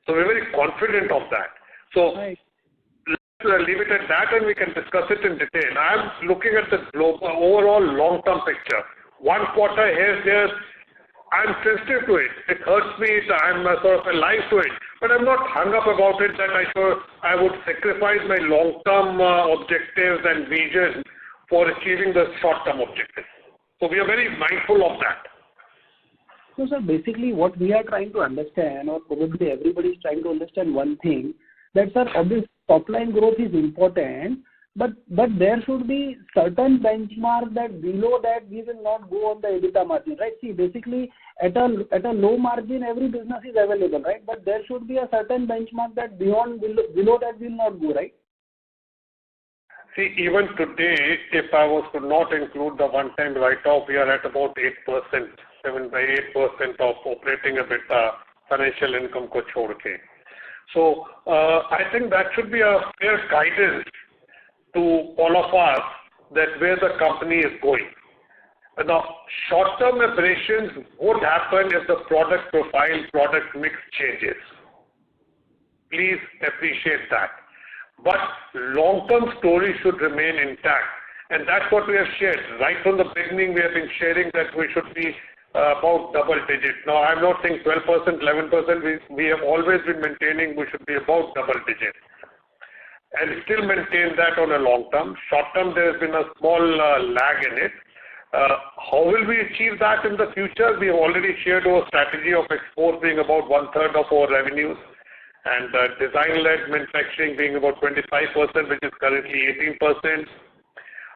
So we're very confident of that. So let's leave it at that and we can discuss it in detail. I'm looking at the global, overall long-term picture. 1 quarter here, there, I'm sensitive to it. It hurts me, I'm sort of alive to it. But I'm not hung up about it that I would sacrifice my long-term objectives and vision for achieving the short-term objectives. So we are very mindful of that. So, sir, basically what we are trying to understand, or probably everybody is trying to understand one thing, that, sir, obviously top-line growth is important, but there should be certain benchmark that below that we will not go on the EBITDA margin, right? See, basically at a low margin, every business is available, right? But there should be a certain benchmark that below that will not go, right? See, even today, if I was to not include the one-time write-off, we are at about 8%, 7 by 8% of operating EBITDA, financial income ko chhod ke. So I think that should be a fair guidance to all of us that where the company is going. Now, short-term aberrations would happen if the product profile, product mix changes. Please appreciate that. But long-term story should remain intact. And that's what we have shared. Right from the beginning, we have been sharing that we should be about double digit. Now, I'm not saying 12%, 11%. We have always been maintaining we should be about double digit. And still maintain that on a long term. Short term, there has been a small lag in it. How will we achieve that in the future? We have already shared our strategy of export being about 1/3 of our revenues, and design-led manufacturing being about 25%, which is currently 18%.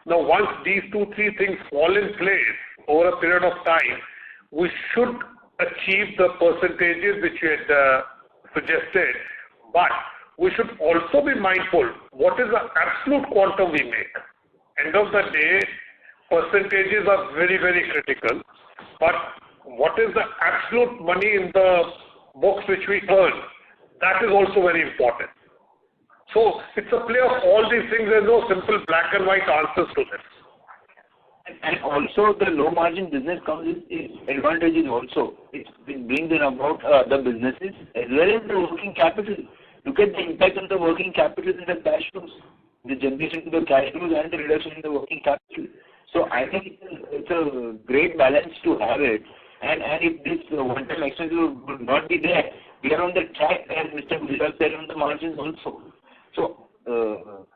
Now, once these 2-3 things fall in place over a period of time, we should achieve the percentages which we had suggested, but we should also be mindful what is the absolute quantum we make. End of the day, percentages are very, very critical, but what is the absolute money in the books which we earn, that is also very important. So it's a play of all these things. There's no simple black and white answers to this. And also the low margin business comes with advantages also. It brings in about the businesses as well as the working capital. Look at the impact on the working capital and the cash flows, the generation of the cash flows and the reduction in the working capital. So I think it's a great balance to have it. And if this one-time expense would not be there, we are on the track, as Mr. Gujral said, on the margins also. So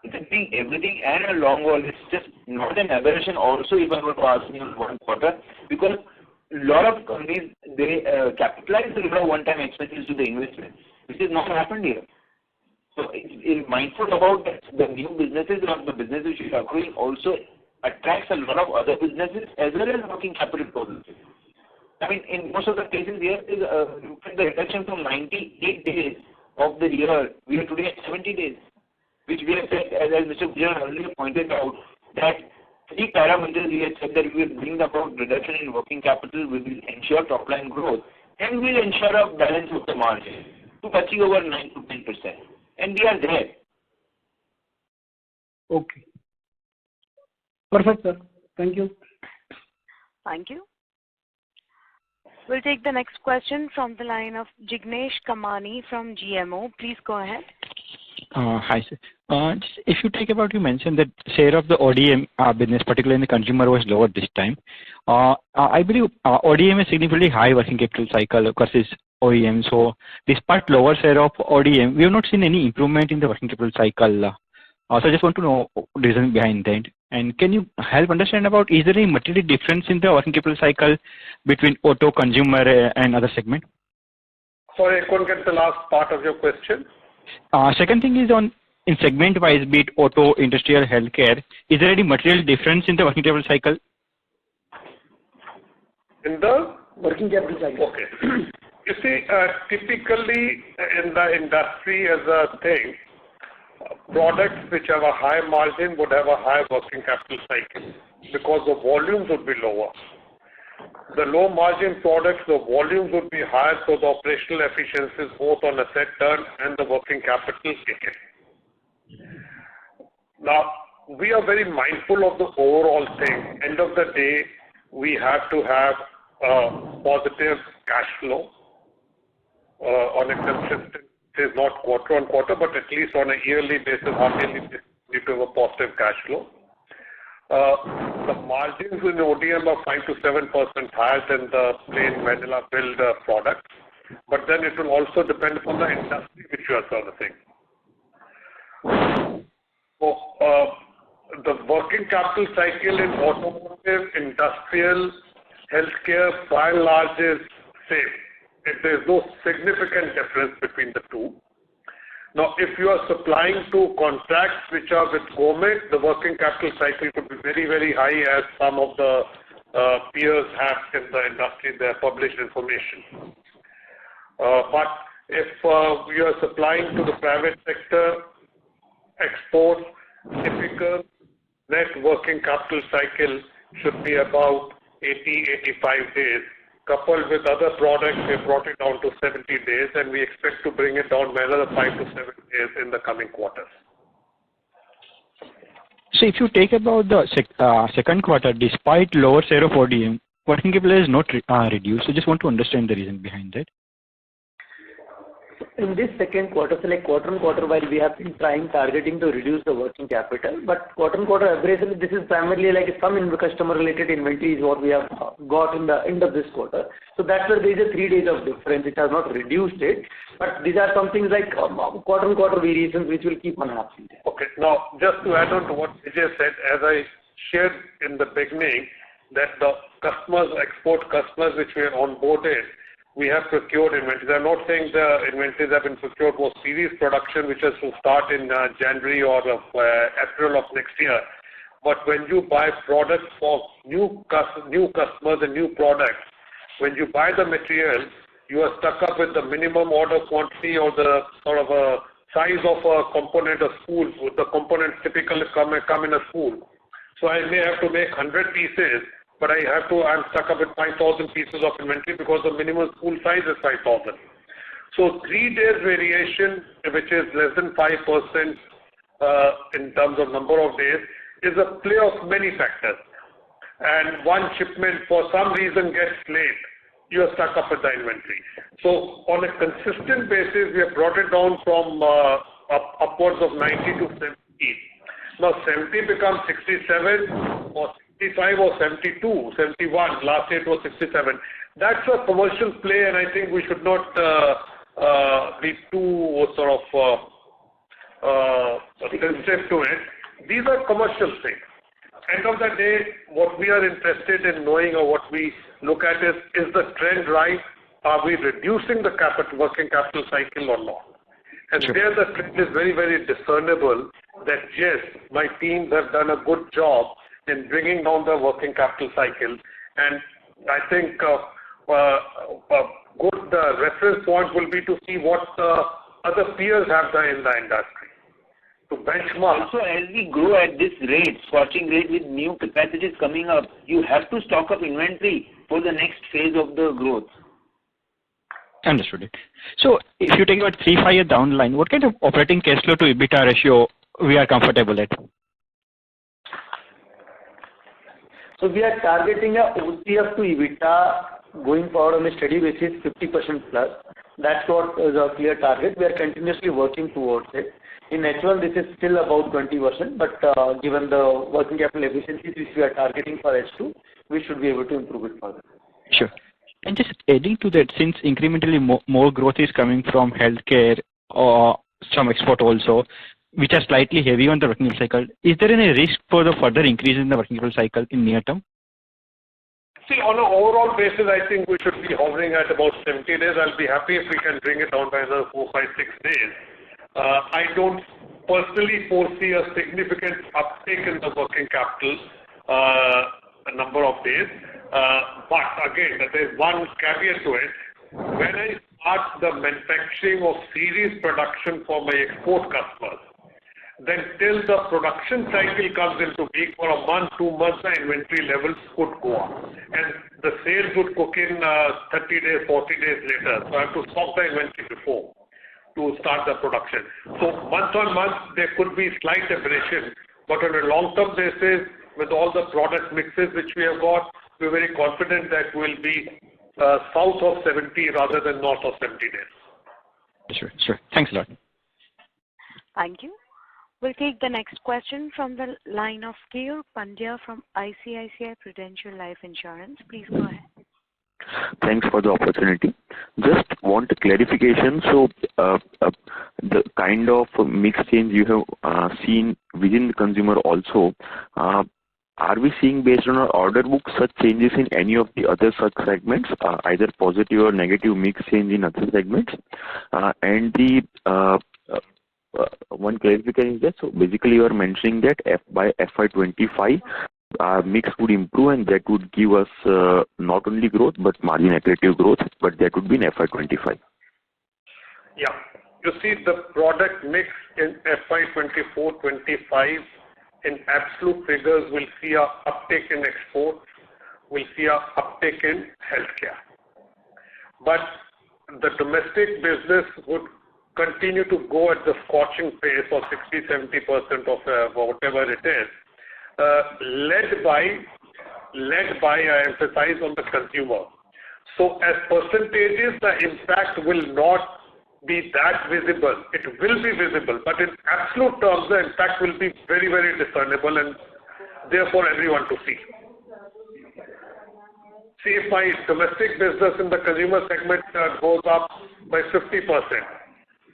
keeping everything and a long haul, it's just not an aberration also if I were to ask you in one quarter, because a lot of companies, they capitalize the one-time expenses to the investment, which has not happened here. So it's mindful about that the new businesses or the businesses which are accruing also attracts a lot of other businesses as well as working capital positive. I mean, in most of the cases here, look at the reduction from 98 days of the year, we are today at 70 days, which we have said, as Mr. Gujral earlier pointed out, that 3 parameters we have said that we will bring about reduction in working capital, we will ensure top line growth, and we will ensure a balance of the margin to achieve over 9 to 10%. And we are there. Okay. Perfect, sir. Thank you. Thank you. We'll take the next question from the line of Jignesh Kamani from GMO. Please go ahead. Hi, sir. If you take about, you mentioned that share of the ODM business, particularly in the consumer, was lower this time. I believe ODM is significantly high working capital cycle versus OEM. So despite lower share of ODM, we have not seen any improvement in the working capital cycle. So I just want to know the reason behind that. And can you help understand about, is there any material difference in the working capital cycle between auto, consumer, and other segment? Sorry, I couldn't get the last part of your question. Second thing is on in segment wise, be it auto, industrial, healthcare, is there any material difference in the working capital cycle? In the working capital cycle. Okay. You see, typically in the industry as a thing, products which have a high margin would have a high working capital cycle because the volumes would be lower. The low margin products, the volumes would be higher, so the operational efficiencies both on asset turn and the working capital kick in. Now, we are very mindful of the overall thing. End of the day, we have to have a positive cash flow on a consistent, is not quarter on quarter, but at least on a yearly basis, half-yearly basis, we need to have a positive cash flow. The margins in ODM are 5 to 7% higher than the plain vanilla build product, but then it will also depend upon the industry which you are servicing. So, the working capital cycle in automotive, industrial, healthcare, by and large is same. There is no significant difference between the two. Now, if you are supplying to contracts which are with government, the working capital cycle could be very, very high, as some of the peers have in the industry, their published information. But if you are supplying to the private sector, exports, typical net working capital cycle should be about 80-85 days. Coupled with other products, we brought it down to 70 days, and we expect to bring it down by another 5 to 7 days in the coming quarters. So if you take about the second quarter, despite lower share of ODM, working capital is not reduced. So just want to understand the reason behind that. In this second quarter, so like quarter on quarter, while we have been targeting to reduce the working capital, but quarter on quarter averagely, this is primarily like some customer related inventory is what we have got in the end of this quarter. So that's where there is a 3 days of difference. It has not reduced it, but these are some things like quarter on quarter variations which will keep on happening. Okay. Now, just to add on to what Vijay said, as I shared in the beginning, that the customers, export customers which we have onboarded, we have procured inventories. I'm not saying the inventories have been procured for series production, which is to start in January or April of next year. But when you buy products for new customers and new products, when you buy the material, you are stuck up with the minimum order quantity or the sort of a size of a component of spool. The components typically come in a spool. So I may have to make 100 pieces, but I'm stuck up with 5,000 pieces of inventory because the minimum spool size is 5,000. So 3 days variation, which is less than 5% in terms of number of days, is a play of many factors. And one shipment for some reason gets late, you are stuck up with the inventory. So on a consistent basis, we have brought it down from upwards of 90 to 70. Now 70 becomes 67 or 65 or 72, 71. Last year it was 67. That's a commercial play, and I think we should not be too sort of sensitive to it. These are commercial things. End of the day, what we are interested in knowing or what we look at is the trend right? Are we reducing the working capital cycle or not? And there the trend is very, very discernible that yes, my teams have done a good job in bringing down the working capital cycle. And I think a good reference point will be to see what other peers have done in the industry. To benchmark. Also, as we grow at this rate, scorching rate with new capacities coming up, you have to stock up inventory for the next phase of the growth. Understood it. So if you take about 3-5 years down the line, what kind of operating cash flow to EBITDA ratio we are comfortable at? So we are targeting a OCF to EBITDA going forward on a steady basis 50% plus. That's what is our clear target. We are continuously working towards it. In H1, this is still about 20%, but given the working capital efficiencies which we are targeting for H2, we should be able to improve it further. Sure. And just adding to that, since incrementally more growth is coming from healthcare or some export also, which are slightly heavy on the working capital cycle, is there any risk for the further increase in the working capital cycle in near term? See, on an overall basis, I think we should be hovering at about 70 days. I'll be happy if we can bring it down by another 4, 5, 6 days. I don't personally foresee a significant uptake in the working capital a number of days. But again, there is one caveat to it. When I start the manufacturing of series production for my export customers, then till the production cycle comes into being for a month, 2 months, the inventory levels could go up. And the sales would cook in 30 days, 40 days later. So I have to stop the inventory before to start the production. So month on month, there could be slight aberration. But on a long-term basis, with all the product mixes which we have got, we're very confident that we'll be south of 70 rather than north of 70 days. Sure. Thanks a lot. Thank you. We'll take the next question from the line of Keyur Pandya from ICICI Prudential Life Insurance. Please go ahead. Thanks for the opportunity. Just want a clarification. So, the kind of mix change you have seen within the consumer also, are we seeing based on our order book such changes in any of the other such segments, either positive or negative mix change in other segments? And the one clarification is that, so basically you are mentioning that by FY25, mix would improve and that would give us not only growth but margin accretive growth, but that would be in FY25. Yeah. You see the product mix in FY24-25 in absolute figures will see a uptake in export, will see a uptake in healthcare. But the domestic business would continue to go at the scorching pace of 60-70% of whatever it is, led by I emphasize on the consumer. So as percentages, the impact will not be that visible. It will be visible, but in absolute terms, the impact will be very, very discernible and therefore everyone to see. See, if my domestic business in the consumer segment goes up by 50%,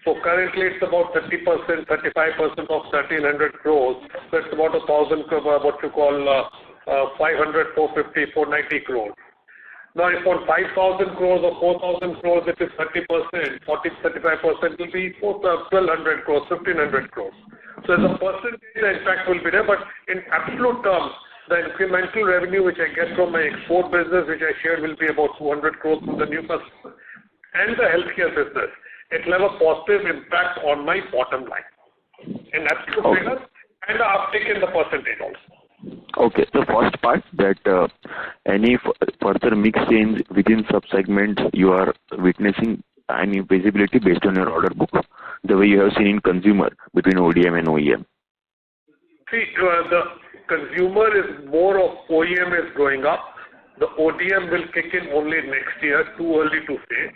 so currently it's about 30%, 35% of 1,300 crores. So it's about 1,000, what you call 500, 450, 490 crores. Now, if on 5,000 crores or 4,000 crores, it is 30%, 40, 35% will be 1,200 crores, 1,500 crores. So as a percentage, the impact will be there, but in absolute terms, the incremental revenue which I get from my export business, which I shared, will be about 200 crores from the new customer, and the healthcare business. It will have a positive impact on my bottom line in absolute figures and the uptick in the percentage also. Okay, the first part that any further mix change within sub-segments you are witnessing any visibility based on your order book, the way you have seen in consumer between ODM and OEM? See, the consumer is more of OEM is going up. The ODM will kick in only next year, too early to say.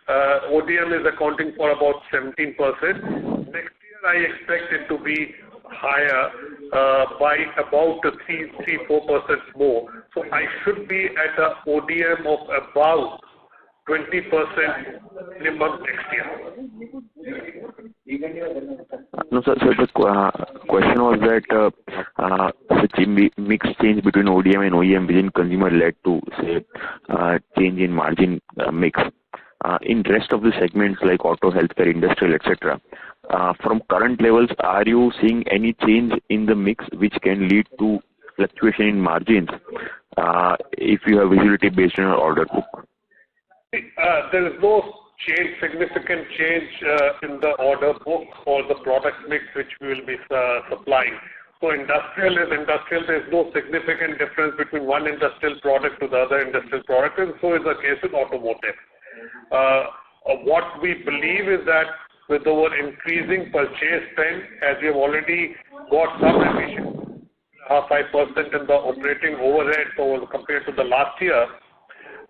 ODM is accounting for about 17%. Next year, I expect it to be higher by about 3-4% more. So I should be at a ODM of about 20% minimum next year. No, sir. So the question was that the mix change between ODM and OEM within consumer led to, say, change in margin mix. In rest of the segments like auto, healthcare, industrial, etc., from current levels, are you seeing any change in the mix which can lead to fluctuation in margins if you have visibility based on your order book? There is no significant change in the order book or the product mix which we will be supplying. So industrial is industrial. There is no significant difference between one industrial product to the other industrial product, and so is the case with automotive. What we believe is that with our increasing purchase spend, as we have already got some efficiency, 5% in the operating overhead compared to the last year,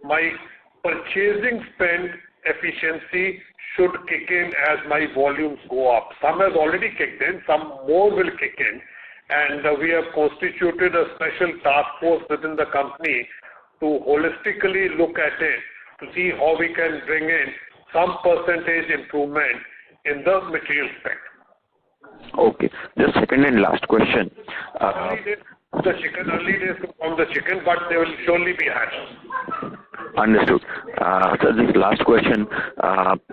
my purchasing spend efficiency should kick in as my volumes go up. Some has already kicked in, some more will kick in, and we have constituted a special task force within the company to holistically look at it to see how we can bring in some percentage improvement in the material spend. Okay. Just second and last question. Early days to form the chicken, but they will surely be hatched. Understood. So this last question,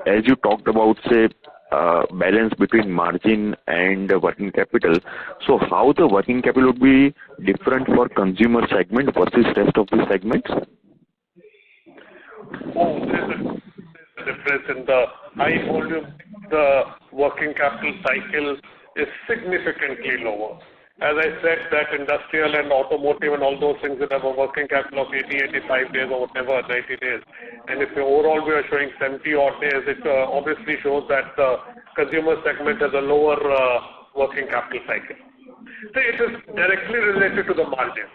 as you talked about, say, balance between margin and working capital, so how the working capital would be different for consumer segment versus rest of the segments? There's a difference in the high volume. The working capital cycle is significantly lower. As I said, that industrial and automotive and all those things that have a working capital of 80, 85 days or whatever, 90 days. And if overall we are showing 70 odd days, it obviously shows that the consumer segment has a lower working capital cycle. So it is directly related to the margin.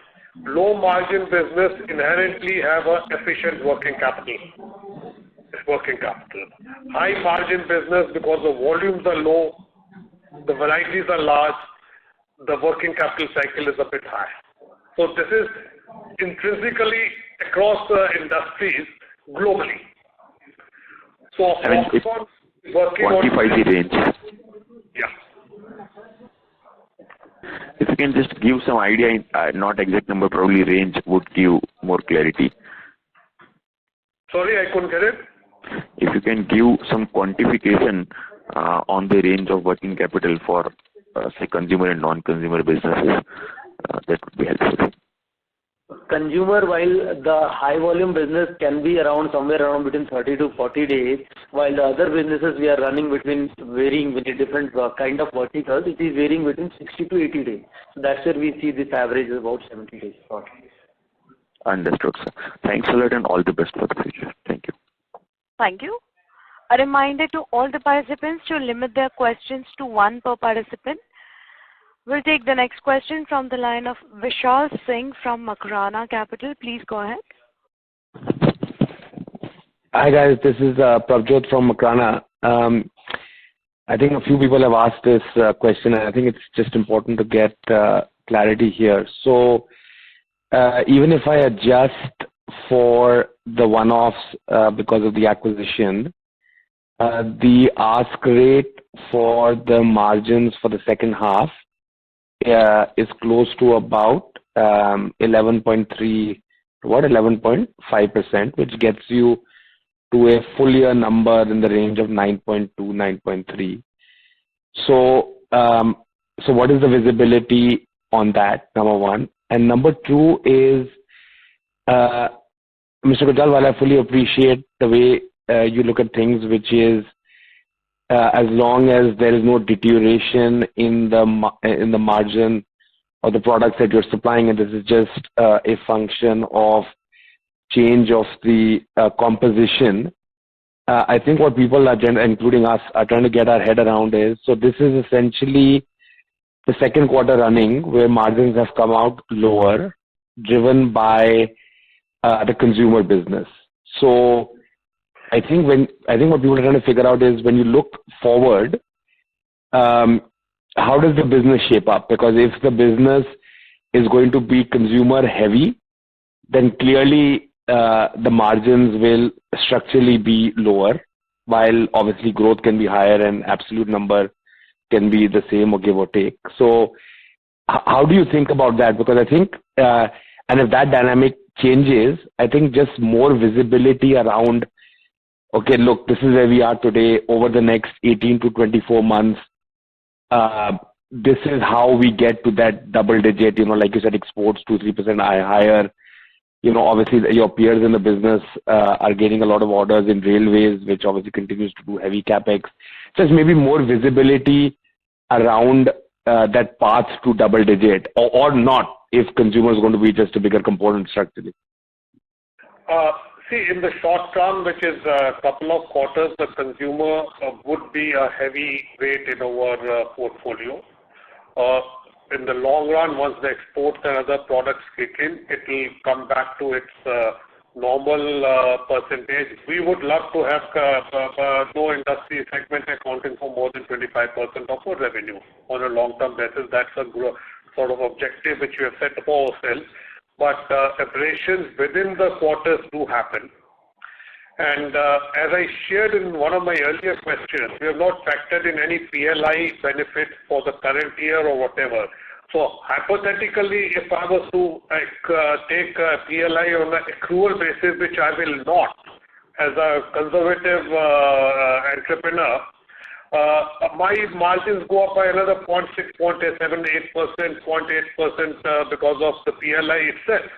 Low margin business inherently have an efficient working capital. High margin business, because the volumes are low, the varieties are large, the working capital cycle is a bit high. So this is intrinsically across the industries globally. So working quantify the range. Yeah. If you can just give some idea, not exact number, probably range would give more clarity. Sorry, I couldn't get it. If you can give some quantification on the range of working capital for, say, consumer and non-consumer businesses, that would be helpful. Consumer, while the high volume business can be somewhere around between 30 to 40 days, while the other businesses we are running varying with different kind of verticals, it is varying between 60 to 80 days. So that's where we see this average is about 70 days. Understood, sir. Thanks a lot and all the best for the future. Thank you. Thank you. A reminder to all the participants to limit their questions to one per participant. We'll take the next question from the line of Vishal Singh from Makrana Capital. Please go ahead. Hi guys, this is Prabjot from Makrana. I think a few people have asked this question, and I think it's just important to get clarity here. So even if I adjust for the one-offs because of the acquisition, the ask rate for the margins for the second half is close to about 11.5%, which gets you to a full year number in the range of 9.2, 9.3. So, what is the visibility on that? Number one, and number two is, Mr. Gujral, while I fully appreciate the way you look at things, which is as long as there is no deterioration in the margin or the products that you're supplying, and this is just a function of change of the composition. I think what people are, including us, are trying to get our head around is, so this is essentially the second quarter running where margins have come out lower, driven by the consumer business. So I think what people are trying to figure out is when you look forward, how does the business shape up? Because if the business is going to be consumer heavy, then clearly the margins will structurally be lower, while obviously growth can be higher and absolute number can be the same or give or take. So how do you think about that? Because I think, and if that dynamic changes, I think just more visibility around, okay, look, this is where we are today over the next 18 to 24 months. This is how we get to that double digit, like you said, exports 2-3% higher. Obviously your peers in the business are getting a lot of orders in railways, which obviously continues to do heavy capex. Just maybe more visibility around that path to double digit, or not, if consumer is going to be just a bigger component structurally. See, in the short term, which is a couple of quarters, the consumer would be a heavy weight in our portfolio. In the long run, once the exports and other products kick in, it will come back to its normal percentage. We would love to have no industry segment accounting for more than 25% of our revenue on a long-term basis. That's a sort of objective which we have set for ourselves. But aberrations within the quarters do happen. And as I shared in one of my earlier questions, we have not factored in any PLI benefit for the current year or whatever. So hypothetically, if I was to take a PLI on an accrual basis, which I will not, as a conservative entrepreneur, my margins go up by another 0.6, 0.7, 8%, 0.8% because of the PLI itself.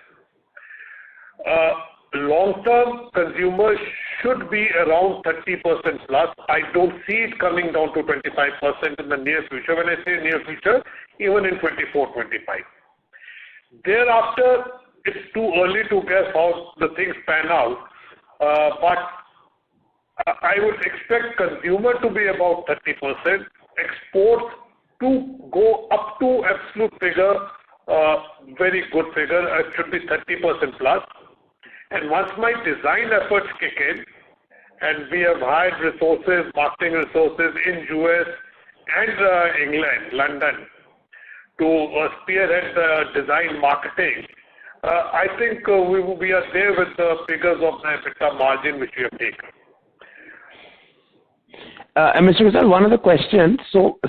Long-term, consumers should be around 30% plus. I don't see it coming down to 25% in the near future. When I say near future, even in 24, 25. Thereafter, it's too early to guess how the things pan out. But I would expect consumer to be about 30%, exports to go up to absolute figure, very good figure, it should be 30% plus. And once my design efforts kick in, and we have hired resources, marketing resources in US and England, London, to spearhead the design marketing, I think we are there with the figures of the EBITDA margin which we have taken. And Mr. Vishal, one other question. So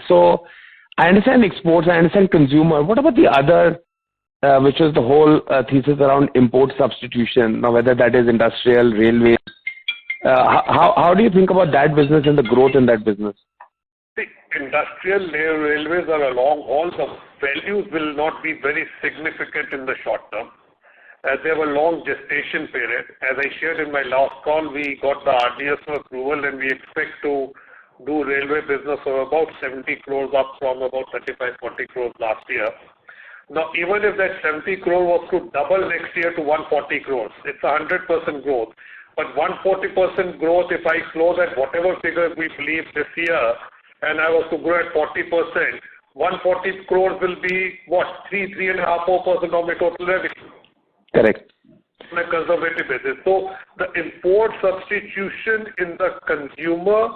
I understand exports, I understand consumer. What about the other, which is the whole thesis around import substitution, now whether that is industrial, railway? How do you think about that business and the growth in that business? The industrial railways are a long haul. The values will not be very significant in the short term, as they have a long gestation period. As I shared in my last call, we got the RDS approval and we expect to do railway business of about 70 crores up from about 35-40 crores last year. Now, even if that 70 crore was to double next year to 140 crores, it's 100% growth. But 140% growth, if I close at whatever figure we believe this year, and I was to grow at 40%, 140 crores will be what, 3.5%, 4% of my total revenue. Correct. On a conservative basis. So the import substitution in the consumer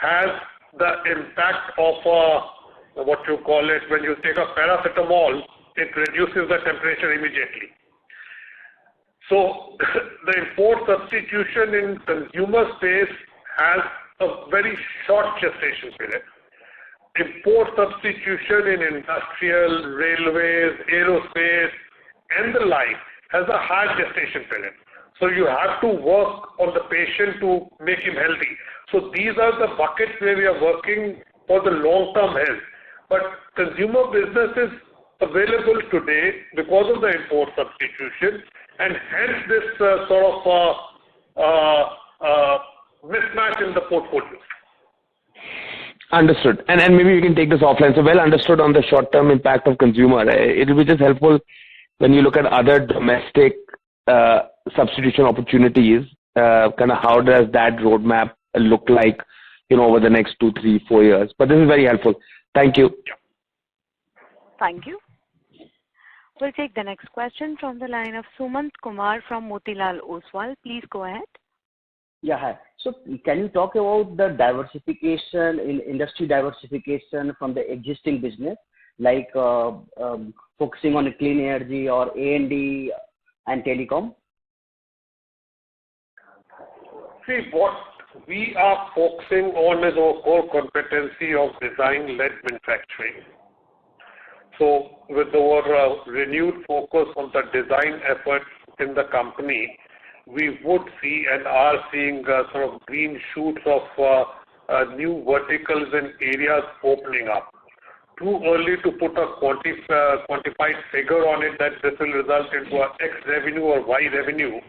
has the impact of what you call it, when you take a paracetamol, it reduces the temperature immediately. So the import substitution in consumer space has a very short gestation period. Import substitution in industrial, railways, aerospace, and the like has a high gestation period. So you have to work on the patient to make him healthy. So these are the buckets where we are working for the long-term health. But consumer business is available today because of the import substitution, and hence this sort of mismatch in the portfolio. Understood. And maybe we can take this offline. So well understood on the short-term impact of consumer. It will be just helpful when you look at other domestic substitution opportunities, kind of how does that roadmap look like, over the next 2, 3, 4 years. But this is very helpful. Thank you. Thank you. We'll take the next question from the line of Sumant Kumar from Motilal Oswal. Please go ahead. Yeah, hi. So can you talk about the diversification in industry diversification from the existing business, like focusing on clean energy or A&D and telecom? See, what we are focusing on is our core competency of design-led manufacturing. So with our renewed focus on the design efforts in the company, we would see and are seeing sort of green shoots of new verticals and areas opening up. Too early to put a quantified figure on it that this will result into a X revenue or Y revenue,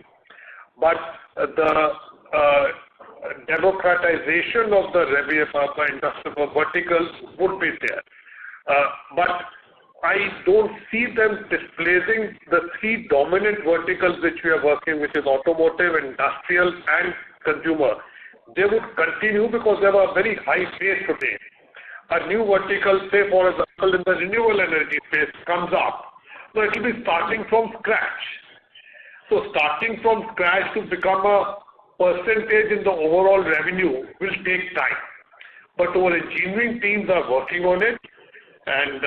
but the democratization of the industrial verticals would be there. But I don't see them displacing the three dominant verticals which we are working, which is automotive, industrial, and consumer. They would continue because they have a very high base today. A new vertical, say for example in the renewable energy space, comes up. So it will be starting from scratch. So starting from scratch to become a percentage in the overall revenue will take time. But our engineering teams are working on it, and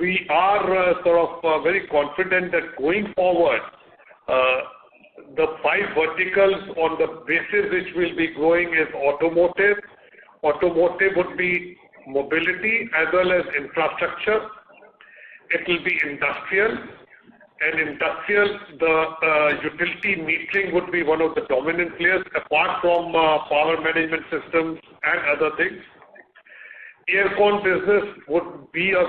we are sort of very confident that going forward, the five verticals on the basis which will be growing is automotive. Automotive would be mobility as well as infrastructure. It will be industrial. And industrial, the utility metering would be one of the dominant players, apart from power management systems and other things. Aircon business would be a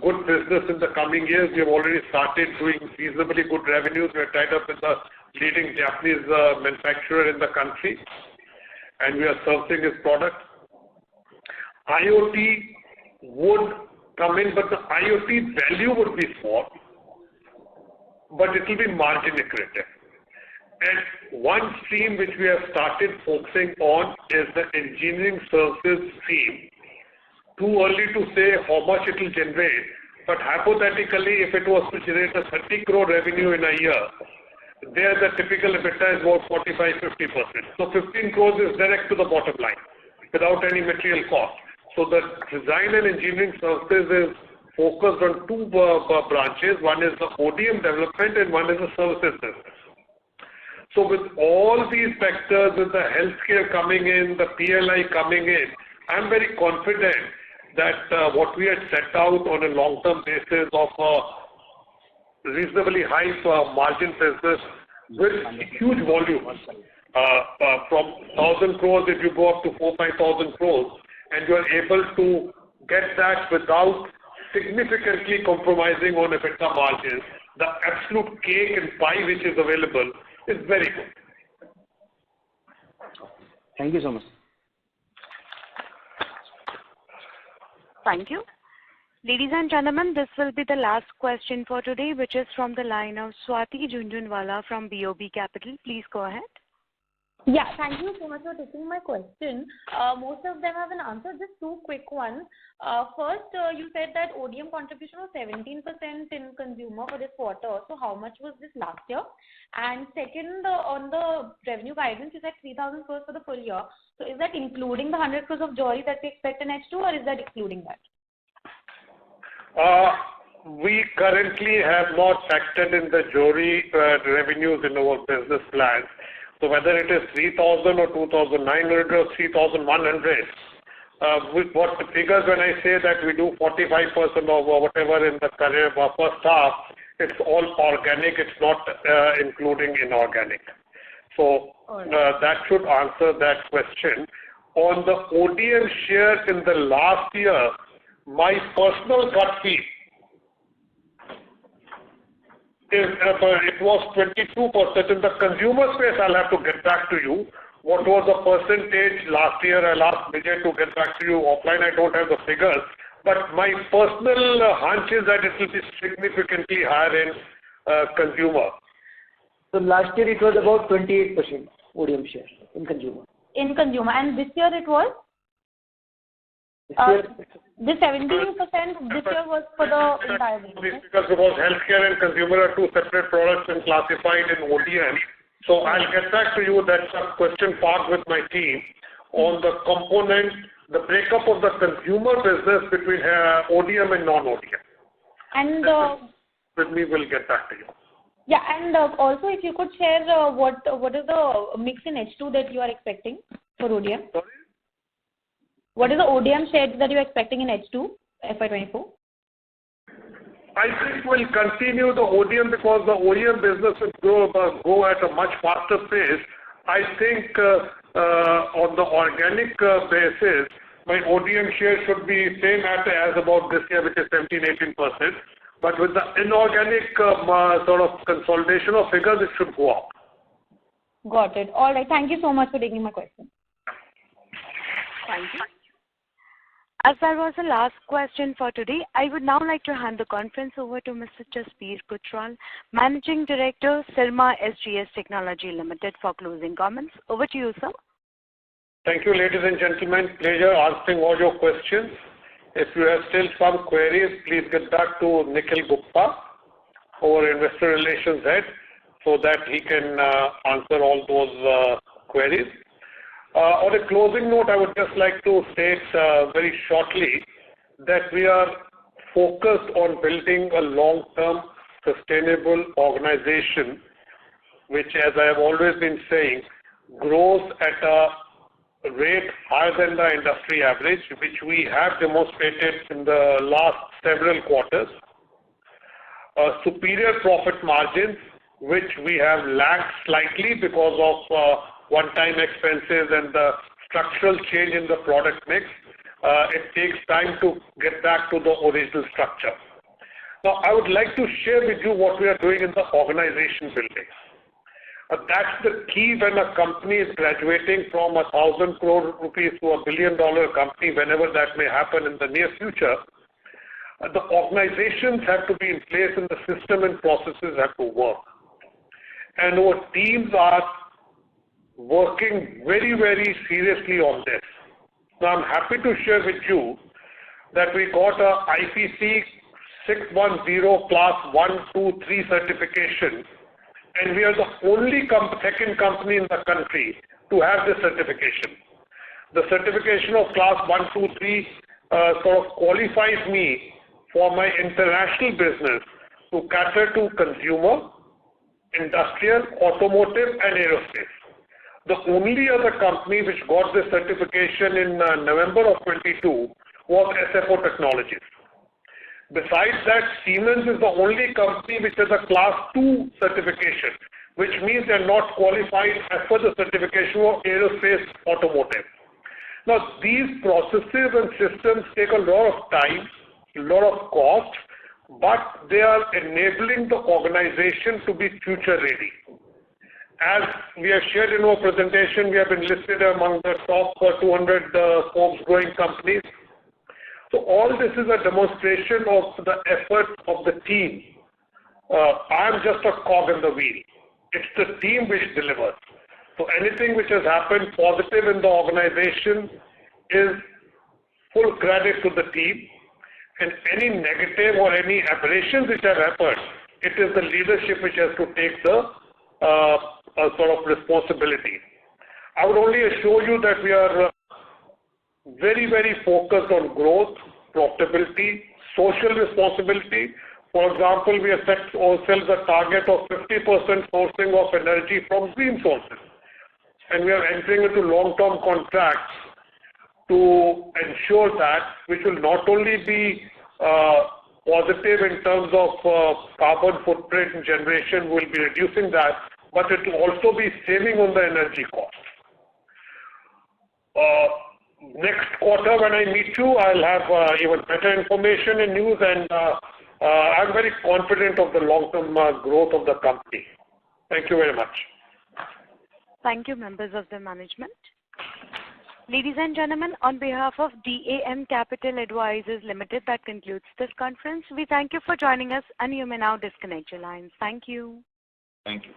good business in the coming years. We have already started doing reasonably good revenues. We are tied up with the leading Japanese manufacturer in the country, and we are servicing his product. IoT would come in, but the IoT value would be small, but it will be margin accretive. And one stream which we have started focusing on is the engineering services stream. Too early to say how much it will generate, but hypothetically, if it was to generate a 30 crore revenue in a year, there the typical EBITDA is about 45-50%. So 15 crores is direct to the bottom line without any material cost. So the design and engineering services is focused on two branches. One is the ODM development and one is the services business. So with all these factors, with the healthcare coming in, the PLI coming in, I'm very confident that what we had set out on a long-term basis of a reasonably high margin business with huge volume, from 1,000 crores if you go up to 4,000-5,000 crores, and you are able to get that without significantly compromising on EBITDA margins, the absolute cake and pie which is available is very good. Thank you so much. Thank you. Ladies and gentlemen, this will be the last question for today, which is from the line of Swati Junjunwala from BOB Capital. Please go ahead. Yeah, thank you so much for taking my question. Most of them have been answered. Just two quick ones. First, you said that ODM contribution was 17% in consumer for this quarter. So how much was this last year? And second, on the revenue guidance, you said 3,000 crores for the full year. So is that including the 100 crores of jewelry that we expect in H2, or is that excluding that? We currently have not factored in the jewelry revenues in our business plans. So whether it is 3,000 or 2,900 or 3,100, with what the figures when I say that we do 45% or whatever in the career first half, it's all organic, it's not including inorganic. So that should answer that question. On the ODM share in the last year, my personal gut feel is it was 22%. In the consumer space, I'll have to get back to you. What was the percentage last year? I'll ask Vijay to get back to you offline. I don't have the figures. But my personal hunch is that it will be significantly higher in consumer. So last year it was about 28% ODM share in consumer. In consumer. And this year it was? The 17% this year was for the entire business. Because healthcare and consumer are two separate products and classified in ODM. So I'll get back to you. That's a question part with my team on the component, the breakup of the consumer business between ODM and non-ODM. And with me, we'll get back to you. Yeah, and also if you could share what is the mix in H2 that you are expecting for ODM? Sorry? What is the ODM share that you're expecting in H2, FY24? I think we'll continue the ODM because the OEM business will go at a much faster pace. I think on the organic basis, my ODM share should be same as about this year, which is 17-18%. But with the inorganic sort of consolidation of figures, it should go up. Got it. All right. Thank you so much for taking my question. Thank you. As that was the last question for today, I would now like to hand the conference over to Mr. Jasbir Kutral, Managing Director, Syrma SGS Technology Limited, for closing comments. Over to you, sir. Thank you, ladies and gentlemen. Pleasure answering all your questions. If you have still some queries, please get back to Nikhil Gupta, our Investor Relations Head, so that he can answer all those queries. On a closing note, I would just like to state very shortly that we are focused on building a long-term sustainable organization, which, as I have always been saying, grows at a rate higher than the industry average, which we have demonstrated in the last several quarters. Superior profit margins, which we have lagged slightly because of one-time expenses and the structural change in the product mix. It takes time to get back to the original structure. Now, I would like to share with you what we are doing in the organization building. That's the key when a company is graduating from 1,000 crore rupees to $1 billion company, whenever that may happen in the near future. The organizations have to be in place and the system and processes have to work. And our teams are working very, very seriously on this. Now, I'm happy to share with you that we got a IPC 610 Class 1, 2, 3 certification, and we are the only second company in the country to have this certification. The certification of Class 1, 2, 3 sort of qualifies me for my international business to cater to consumer, industrial, automotive, and aerospace. The only other company which got this certification in November of 22 was SFO Technologies. Besides that, Siemens is the only company which has a Class 2 certification, which means they are not qualified as per the certification of aerospace automotive. Now, these processes and systems take a lot of time, a lot of cost, but they are enabling the organization to be future ready. As we have shared in our presentation, we have been listed among the top 200 Forbes growing companies. So all this is a demonstration of the effort of the team. I am just a cog in the wheel. It's the team which delivers. So anything which has happened positive in the organization is full credit to the team. And any negative or any aberrations which have happened, it is the leadership which has to take the sort of responsibility. I would only assure you that we are very, very focused on growth, profitability, social responsibility. For example, we have set ourselves a target of 50% sourcing of energy from green sources. And we are entering into long-term contracts to ensure that, which will not only be positive in terms of carbon footprint generation, will be reducing that, but it will also be saving on the energy cost. Next quarter, when I meet you, I'll have even better information and news, and I'm very confident of the long-term growth of the company. Thank you very much. Thank you, members of the management. Ladies and gentlemen, on behalf of DAM Capital Advisors Limited, that concludes this conference. We thank you for joining us, and you may now disconnect your lines. Thank you. Thank you.